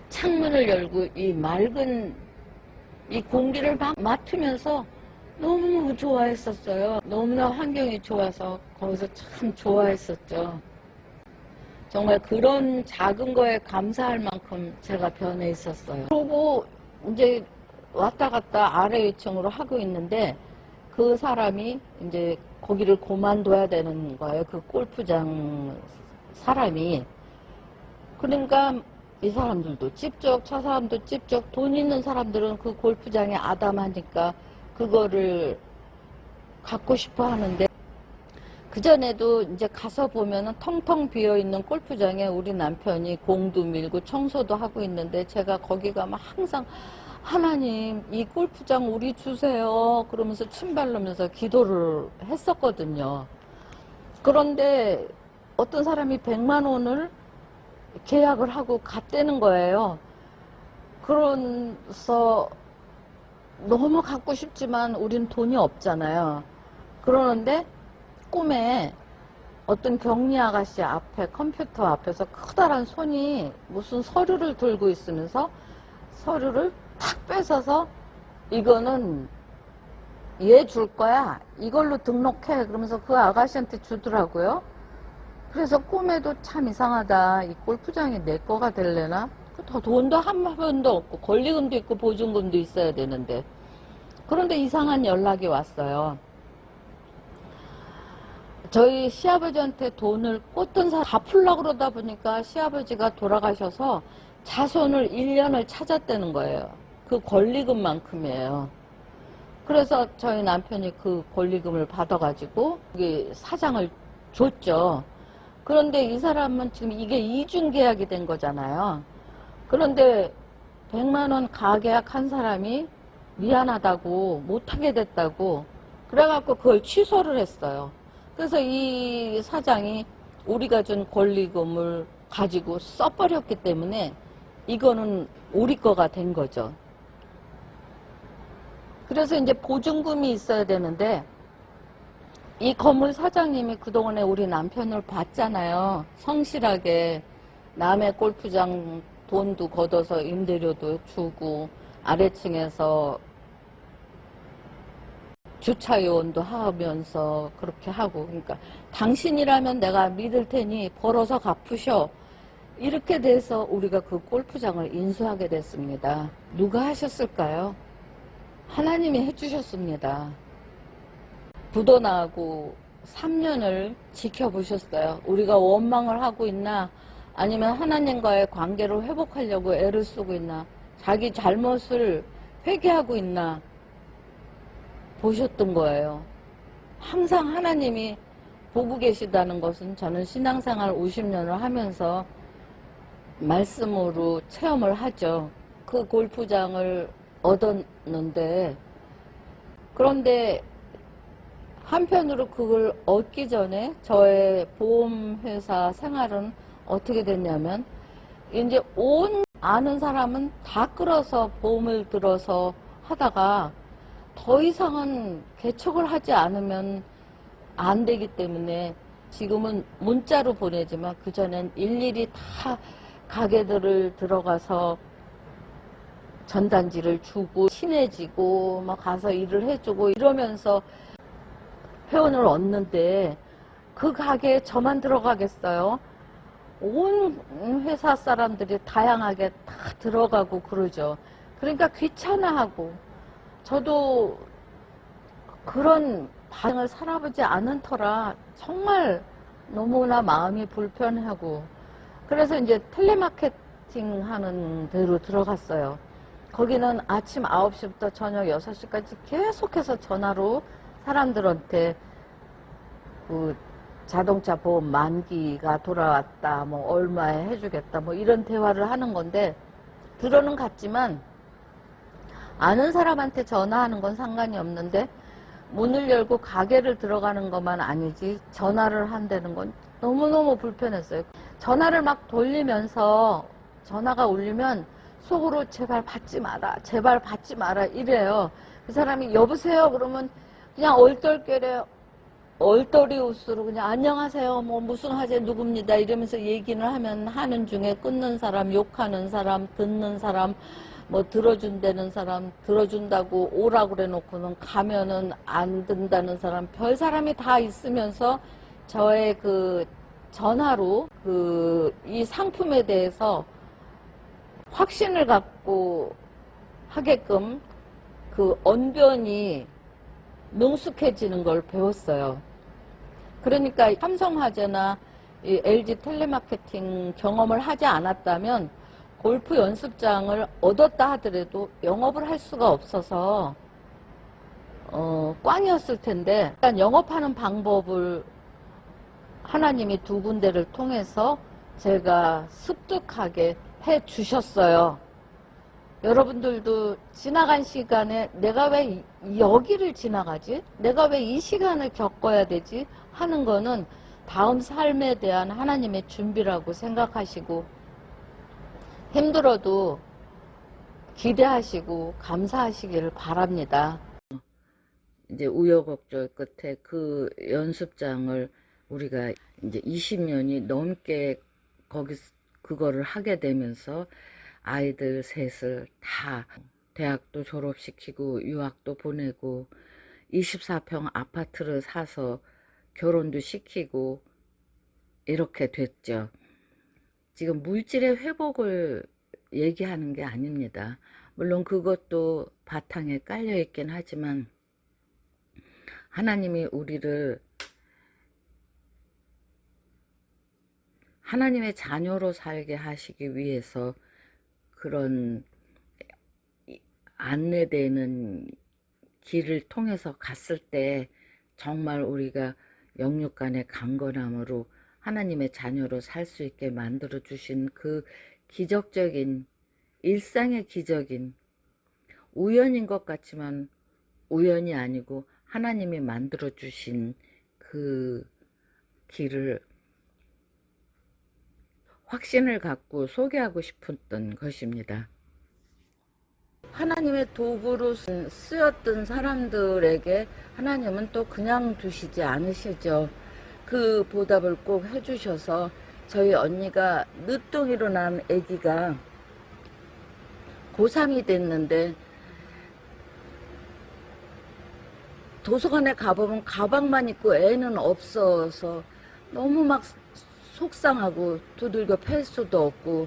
창문을 열고 이 맑은 이 공기를 막 맡으면서 너무 좋아했었어요. 너무나 환경이 좋아서 거기서 참 좋아했었죠. 정말 그런 작은 거에 감사할 만큼 제가 변해 있었어요. 그리고 이제 왔다 갔다 아래 위층으로 하고 있는데 그 사람이 이제 거기를 그만둬야 되는 거예요. 그 골프장 사람이. 그러니까 이 사람들도 찝쩍, 저 사람도 찝쩍, 돈 있는 사람들은 그 골프장에 아담하니까 그거를 갖고 싶어 하는데, 그전에도 이제 가서 보면은 텅텅 비어있는 골프장에 우리 남편이 공도 밀고 청소도 하고 있는데, 제가 거기 가면 항상 하나님 이 골프장 우리 주세요 그러면서 침 바르면서 기도를 했었거든요. 그런데 어떤 사람이 100만 원을 계약을 하고 갔다는 거예요. 그래서 너무 갖고 싶지만 우린 돈이 없잖아요. 그러는데 꿈에 어떤 격리 아가씨 앞에 컴퓨터 앞에서 커다란 손이 무슨 서류를 들고 있으면서 서류를 탁 뺏어서 이거는 얘 줄 거야, 이걸로 등록해 그러면서 그 아가씨한테 주더라고요. 그래서 꿈에도 참 이상하다, 이 골프장이 내 거가 될래나? 더 돈도 한 번도 없고 권리금도 있고 보증금도 있어야 되는데. 그런데 이상한 연락이 왔어요. 저희 시아버지한테 돈을 꽂던 사람 갚으려고 그러다 보니까 시아버지가 돌아가셔서 자손을 1년을 찾았다는 거예요. 그 권리금만큼이에요. 그래서 저희 남편이 그 권리금을 받아가지고 사장을 줬죠. 그런데 이 사람은 지금 이게 이중계약이 된 거잖아요. 그런데 100만 원 가계약 한 사람이 미안하다고 못하게 됐다고 그래갖고 그걸 취소를 했어요. 그래서 이 사장이 우리가 준 권리금을 가지고 써버렸기 때문에 이거는 우리 거가 된 거죠. 그래서 이제 보증금이 있어야 되는데, 이 건물 사장님이 그동안에 우리 남편을 봤잖아요. 성실하게 남의 골프장 돈도 걷어서 임대료도 주고 아래층에서 주차요원도 하면서 그렇게 하고, 그러니까 당신이라면 내가 믿을 테니 벌어서 갚으셔. 이렇게 돼서 우리가 그 골프장을 인수하게 됐습니다. 누가 하셨을까요? 하나님이 해주셨습니다. 부도나고 3년을 지켜보셨어요. 우리가 원망을 하고 있나, 아니면 하나님과의 관계를 회복하려고 애를 쓰고 있나, 자기 잘못을 회개하고 있나 보셨던 거예요. 항상 하나님이 보고 계시다는 것은 저는 신앙생활 50년을 하면서 말씀으로 체험을 하죠. 그 골프장을 얻었는데, 그런데 한편으로 그걸 얻기 전에 저의 보험회사 생활은 어떻게 됐냐면, 이제 온 아는 사람은 다 끌어서 보험을 들어서 하다가 더 이상은 개척을 하지 않으면 안 되기 때문에 지금은 문자로 보내지만 그전엔 일일이 다 가게들을 들어가서 전단지를 주고 친해지고 막 가서 일을 해주고 이러면서 회원을 얻는데, 그 가게에 저만 들어가겠어요? 온 회사 사람들이 다양하게 다 들어가고 그러죠. 그러니까 귀찮아하고, 저도 그런 반응을 살아보지 않은 터라 정말 너무나 마음이 불편하고, 그래서 이제 텔레마케팅 하는 데로 들어갔어요. 거기는 아침 9시부터 저녁 6시까지 계속해서 전화로 사람들한테 그 자동차 보험 만기가 돌아왔다, 뭐 얼마에 해주겠다, 뭐 이런 대화를 하는 건데, 들어는 갔지만 아는 사람한테 전화하는 건 상관이 없는데, 문을 열고 가게를 들어가는 것만 아니지 전화를 한다는 건 너무너무 불편했어요. 전화를 막 돌리면서 전화가 울리면 속으로 제발 받지 마라, 제발 받지 마라 이래요. 그 사람이 여보세요 그러면 그냥 얼떨결에 얼떨이 옷으로 그냥 안녕하세요 뭐 무슨 화제 누굽니다 이러면서 얘기를 하면 하는 중에 끊는 사람, 욕하는 사람, 듣는 사람, 뭐 들어준다는 사람, 들어준다고 오라고 그래 놓고는 가면은 안 된다는 사람, 별 사람이 다 있으면서 저의 그 전화로 그 이 상품에 대해서 확신을 갖고 하게끔 그 언변이 능숙해지는 걸 배웠어요. 그러니까 삼성화재나 이 LG 텔레마케팅 경험을 하지 않았다면 골프 연습장을 얻었다 하더라도 영업을 할 수가 없어서 꽝이었을 텐데, 일단 영업하는 방법을 하나님이 두 군데를 통해서 제가 습득하게 해 주셨어요. 여러분들도 지나간 시간에 내가 왜 여기를 지나가지? 내가 왜 이 시간을 겪어야 되지? 하는 거는 다음 삶에 대한 하나님의 준비라고 생각하시고, 힘들어도 기대하시고 감사하시기를 바랍니다. 이제 우여곡절 끝에 그 연습장을 우리가 이제 20년이 넘게 그거를 하게 되면서 아이들 셋을 다 대학도 졸업시키고 유학도 보내고 24평 아파트를 사서 결혼도 시키고 이렇게 됐죠. 지금 물질의 회복을 얘기하는 게 아닙니다. 물론 그것도 바탕에 깔려 있긴 하지만 하나님이 우리를 하나님의 자녀로 살게 하시기 위해서 그런 안내되는 길을 통해서 갔을 때 정말 우리가 영육간의 강건함으로 하나님의 자녀로 살 수 있게 만들어 주신 그 기적적인, 일상의 기적인, 우연인 것 같지만 우연이 아니고 하나님이 만들어 주신 그 길을 확신을 갖고 소개하고 싶었던 것입니다. 하나님의 도구로 쓰였던 사람들에게 하나님은 또 그냥 두시지 않으시죠. 그 보답을 꼭 해주셔서 저희 언니가 늦둥이로 난 아기가 고3이 됐는데 도서관에 가보면 가방만 있고 애는 없어서 너무 막 속상하고 두들겨 팰 수도 없고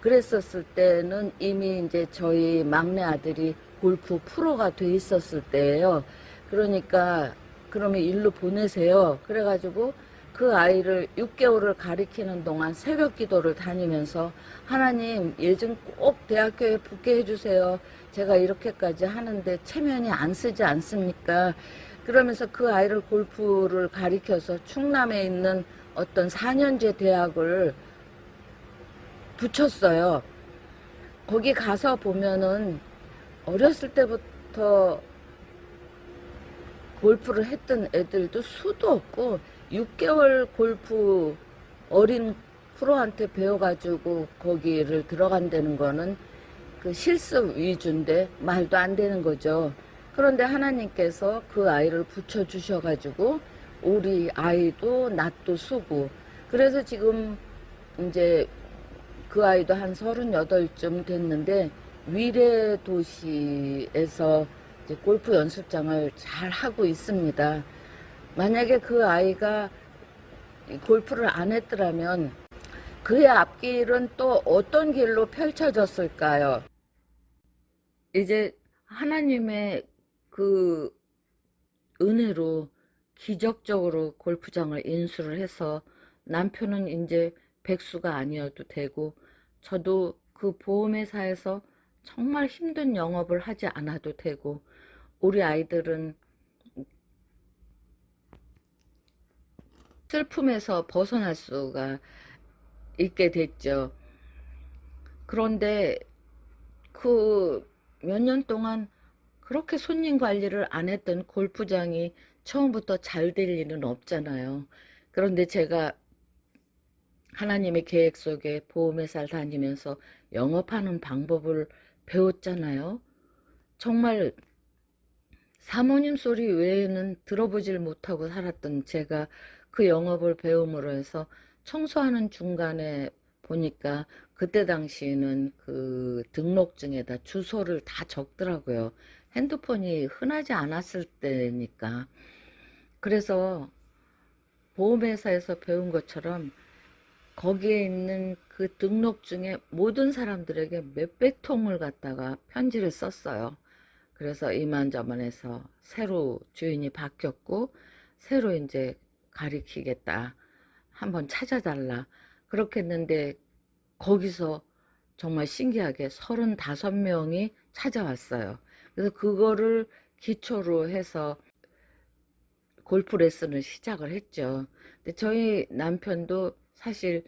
그랬었을 때는 이미 이제 저희 막내 아들이 골프 프로가 돼 있었을 때예요. 그러니까 그러면 일로 보내세요. 그래가지고 그 아이를 6개월을 가리키는 동안 새벽 기도를 다니면서 하나님 얘 좀 꼭 대학교에 붙게 해주세요. 제가 이렇게까지 하는데 체면이 안 쓰지 않습니까? 그러면서 그 아이를 골프를 가리켜서 충남에 있는 어떤 4년제 대학을 붙였어요. 거기 가서 보면은 어렸을 때부터 골프를 했던 애들도 수도 없고 6개월 골프 어린 프로한테 배워가지고 거기를 들어간다는 거는 그 실습 위주인데 말도 안 되는 거죠. 그런데 하나님께서 그 아이를 붙여주셔가지고 우리 아이도 낯도 쓰고, 그래서 지금 이제 그 아이도 한 38쯤 됐는데 위례 도시에서 이제 골프 연습장을 잘 하고 있습니다. 만약에 그 아이가 골프를 안 했더라면 그의 앞길은 또 어떤 길로 펼쳐졌을까요? 이제 하나님의 그 은혜로 기적적으로 골프장을 인수를 해서 남편은 이제 백수가 아니어도 되고, 저도 그 보험회사에서 정말 힘든 영업을 하지 않아도 되고, 우리 아이들은 슬픔에서 벗어날 수가 있게 됐죠. 그런데 그 몇 년 동안 그렇게 손님 관리를 안 했던 골프장이 처음부터 잘 될 일은 없잖아요. 그런데 제가 하나님의 계획 속에 보험회사를 다니면서 영업하는 방법을 배웠잖아요. 정말 사모님 소리 외에는 들어보질 못하고 살았던 제가 그 영업을 배움으로 해서 청소하는 중간에 보니까 그때 당시에는 그 등록증에다 주소를 다 적더라고요. 핸드폰이 흔하지 않았을 때니까. 그래서 보험회사에서 배운 것처럼 거기에 있는 그 등록증에 모든 사람들에게 몇백 통을 갖다가 편지를 썼어요. 그래서 이만저만해서 새로 주인이 바뀌었고 새로 이제 가리키겠다, 한번 찾아달라, 그렇게 했는데 거기서 정말 신기하게 35명이 찾아왔어요. 그래서 그거를 기초로 해서 골프 레슨을 시작을 했죠. 근데 저희 남편도 사실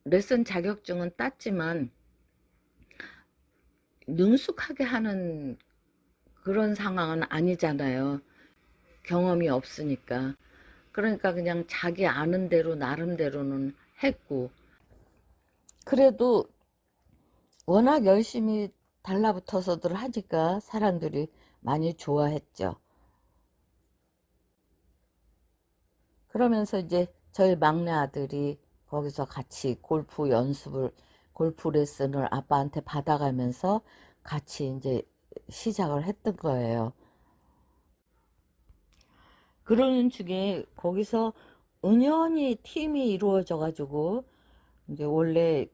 레슨 자격증은 땄지만 능숙하게 하는 그런 상황은 아니잖아요. 경험이 없으니까. 그러니까 그냥 자기 아는 대로 나름대로는 했고, 그래도 워낙 열심히 달라붙어서들 하니까 사람들이 많이 좋아했죠. 그러면서 이제 저희 막내 아들이 거기서 같이 골프 레슨을 아빠한테 받아가면서 같이 이제 시작을 했던 거예요. 그러는 중에 거기서 은연히 팀이 이루어져 가지고, 이제 원래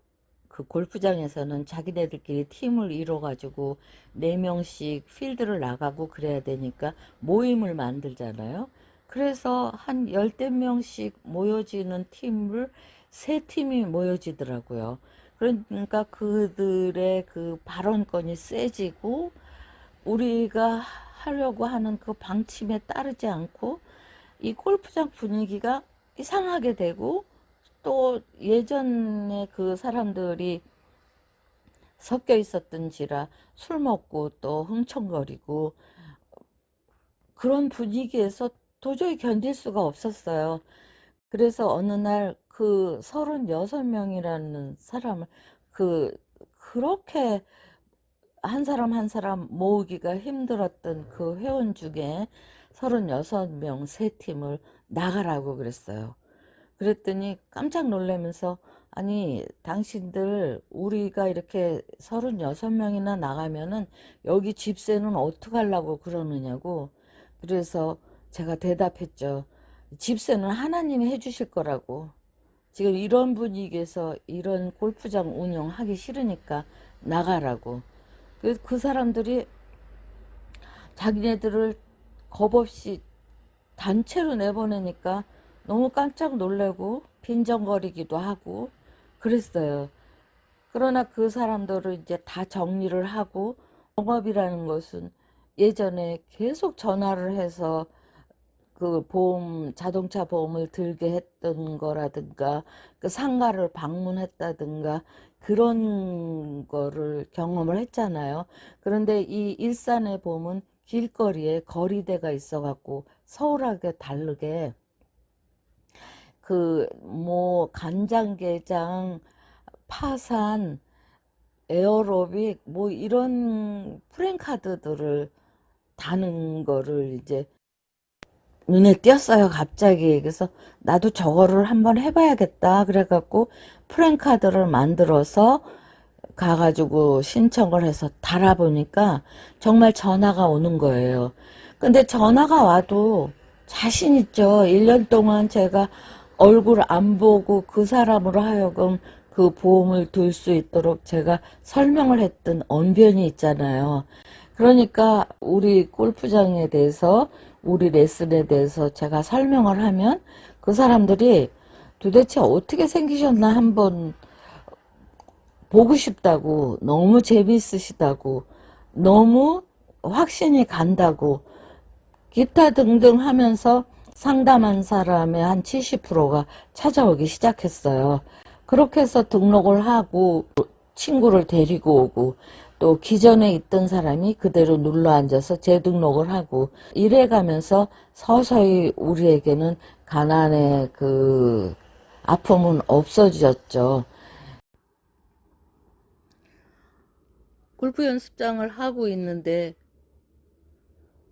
그 골프장에서는 자기네들끼리 팀을 이뤄 가지고 4명씩 필드를 나가고 그래야 되니까 모임을 만들잖아요. 그래서 한 열댓 명씩 모여지는 팀을 3팀이 모여지더라고요. 그러니까 그들의 그 발언권이 세지고 우리가 하려고 하는 그 방침에 따르지 않고 이 골프장 분위기가 이상하게 되고, 또 예전에 그 사람들이 섞여 있었던지라 술 먹고 또 흥청거리고 그런 분위기에서 도저히 견딜 수가 없었어요. 그래서 어느 날 그 36명이라는 사람을 그렇게 한 사람 한 사람 모으기가 힘들었던 그 회원 중에 36명 3팀을 나가라고 그랬어요. 그랬더니 깜짝 놀라면서, 아니 당신들 우리가 이렇게 36명이나 나가면은 여기 집세는 어떡하려고 그러느냐고. 그래서 제가 대답했죠. 집세는 하나님이 해주실 거라고. 지금 이런 분위기에서 이런 골프장 운영하기 싫으니까 나가라고. 그 사람들이 자기네들을 겁없이 단체로 내보내니까 너무 깜짝 놀래고 빈정거리기도 하고 그랬어요. 그러나 그 사람들을 이제 다 정리를 하고, 영업이라는 것은 예전에 계속 전화를 해서 그 보험, 자동차 보험을 들게 했던 거라든가 그 상가를 방문했다든가 그런 거를 경험을 했잖아요. 그런데 이 일산의 보험은 길거리에 거리대가 있어갖고 서울하고 다르게 그 뭐 간장게장, 파산, 에어로빅 뭐 이런 프랜카드들을 다는 거를 이제 눈에 띄었어요, 갑자기. 그래서 나도 저거를 한번 해봐야겠다. 그래갖고 프랜카드를 만들어서 가가지고 신청을 해서 달아보니까 정말 전화가 오는 거예요. 근데 전화가 와도 자신 있죠. 1년 동안 제가 얼굴 안 보고 그 사람으로 하여금 그 보험을 들 수 있도록 제가 설명을 했던 언변이 있잖아요. 그러니까 우리 골프장에 대해서, 우리 레슨에 대해서 제가 설명을 하면 그 사람들이 도대체 어떻게 생기셨나 한번 보고 싶다고, 너무 재미있으시다고, 너무 확신이 간다고, 기타 등등 하면서 상담한 사람의 한 70%가 찾아오기 시작했어요. 그렇게 해서 등록을 하고 친구를 데리고 오고, 또 기존에 있던 사람이 그대로 눌러 앉아서 재등록을 하고, 이래 가면서 서서히 우리에게는 가난의 그 아픔은 없어졌죠. 골프 연습장을 하고 있는데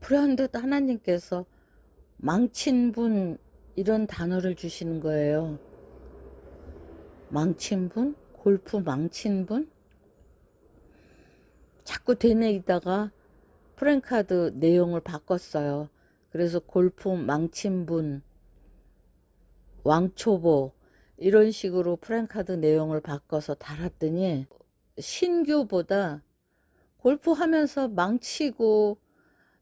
불현듯 하나님께서 망친 분, 이런 단어를 주시는 거예요. 망친 분? 골프 망친 분? 자꾸 되뇌이다가 프랜카드 내용을 바꿨어요. 그래서 골프 망친 분, 왕초보, 이런 식으로 프랜카드 내용을 바꿔서 달았더니 신규보다 골프 하면서 망치고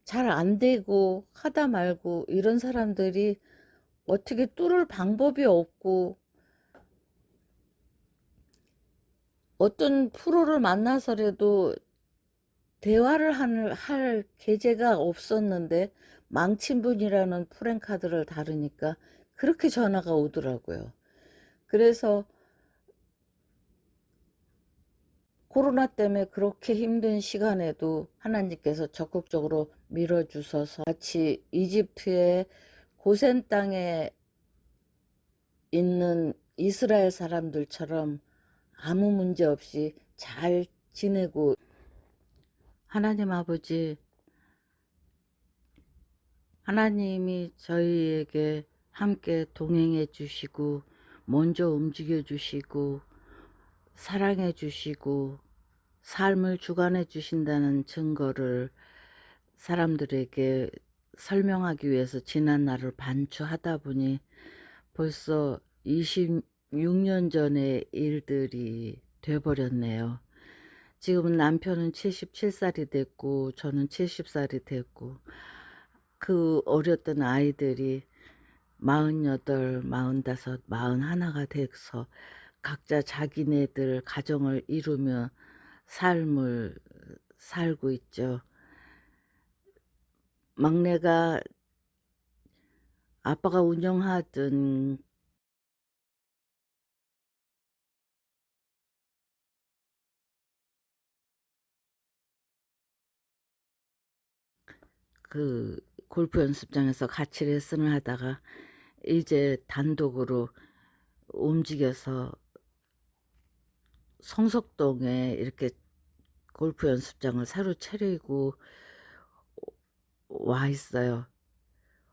잘 안 되고 하다 말고 이런 사람들이 어떻게 뚫을 방법이 없고, 어떤 프로를 만나서라도 대화를 할 계제가 없었는데 망친 분이라는 프랜카드를 다루니까 그렇게 전화가 오더라고요. 그래서 코로나 때문에 그렇게 힘든 시간에도 하나님께서 적극적으로 밀어주셔서 마치 이집트의 고센 땅에 있는 이스라엘 사람들처럼 아무 문제 없이 잘 지내고, 하나님 아버지, 하나님이 저희에게 함께 동행해 주시고 먼저 움직여 주시고 사랑해 주시고 삶을 주관해 주신다는 증거를 사람들에게 설명하기 위해서 지난 날을 반추하다 보니 벌써 26년 전의 일들이 돼버렸네요. 지금은 남편은 77살이 됐고 저는 70살이 됐고, 그 어렸던 아이들이 48, 45, 41가 돼서 각자 자기네들 가정을 이루며 삶을 살고 있죠. 막내가 아빠가 운영하던 그 골프 연습장에서 같이 레슨을 하다가 이제 단독으로 움직여서 성석동에 이렇게 골프 연습장을 새로 차리고 와 있어요.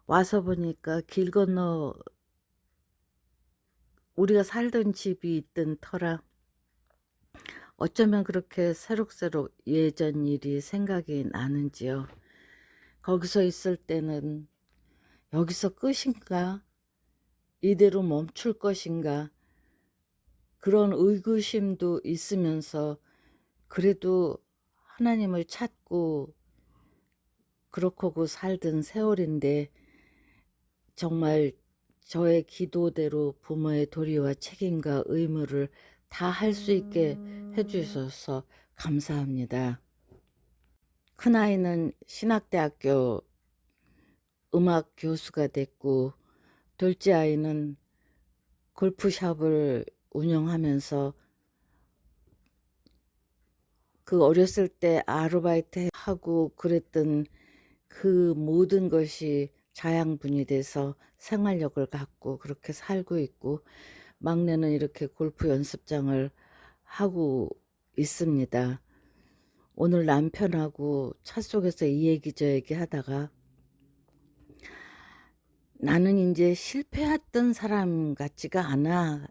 와서 보니까 길 건너 우리가 살던 집이 있던 터라 어쩌면 그렇게 새록새록 예전 일이 생각이 나는지요. 거기서 있을 때는 여기서 끝인가? 이대로 멈출 것인가? 그런 의구심도 있으면서 그래도 하나님을 찾고 그렇고 살던 세월인데, 정말 저의 기도대로 부모의 도리와 책임과 의무를 다 할 수 있게 해주셔서 감사합니다. 큰아이는 신학대학교 음악 교수가 됐고, 둘째 아이는 골프샵을 운영하면서 그 어렸을 때 아르바이트 하고 그랬던 그 모든 것이 자양분이 돼서 생활력을 갖고 그렇게 살고 있고, 막내는 이렇게 골프 연습장을 하고 있습니다. 오늘 남편하고 차 속에서 이 얘기 저 얘기 하다가, 나는 이제 실패했던 사람 같지가 않아.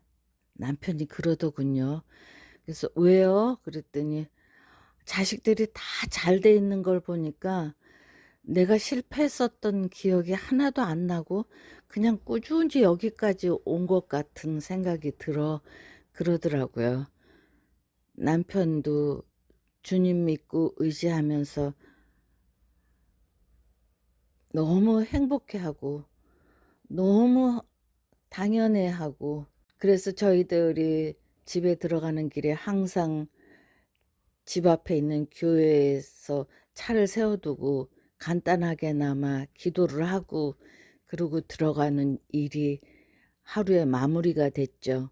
남편이 그러더군요. 그래서 왜요? 그랬더니 자식들이 다 잘 돼 있는 걸 보니까 내가 실패했었던 기억이 하나도 안 나고 그냥 꾸준히 여기까지 온 것 같은 생각이 들어. 그러더라고요. 남편도 주님 믿고 의지하면서 너무 행복해하고 너무 당연해하고, 그래서 저희들이 집에 들어가는 길에 항상 집 앞에 있는 교회에서 차를 세워두고 간단하게나마 기도를 하고 그러고 들어가는 일이 하루의 마무리가 됐죠.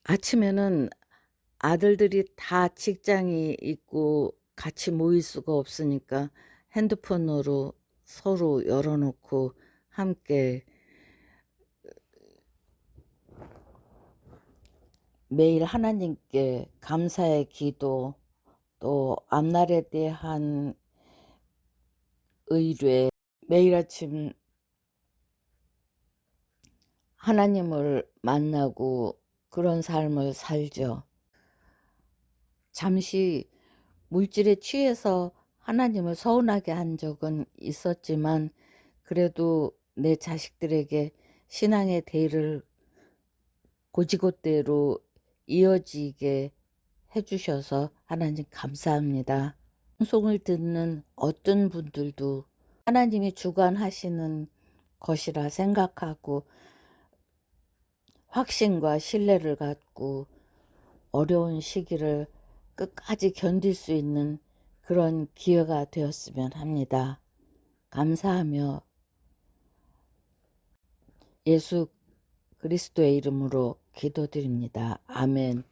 아침에는 아들들이 다 직장이 있고 같이 모일 수가 없으니까 핸드폰으로 서로 열어놓고 함께 매일 하나님께 감사의 기도, 또 앞날에 대한 의뢰, 매일 아침 하나님을 만나고 그런 삶을 살죠. 잠시 물질에 취해서 하나님을 서운하게 한 적은 있었지만, 그래도 내 자식들에게 신앙의 대를 고지곳대로 이어지게 해주셔서 하나님 감사합니다. 방송을 듣는 어떤 분들도 하나님이 주관하시는 것이라 생각하고 확신과 신뢰를 갖고 어려운 시기를 끝까지 견딜 수 있는 그런 기회가 되었으면 합니다. 감사하며 예수 그리스도의 이름으로 기도드립니다. 아멘.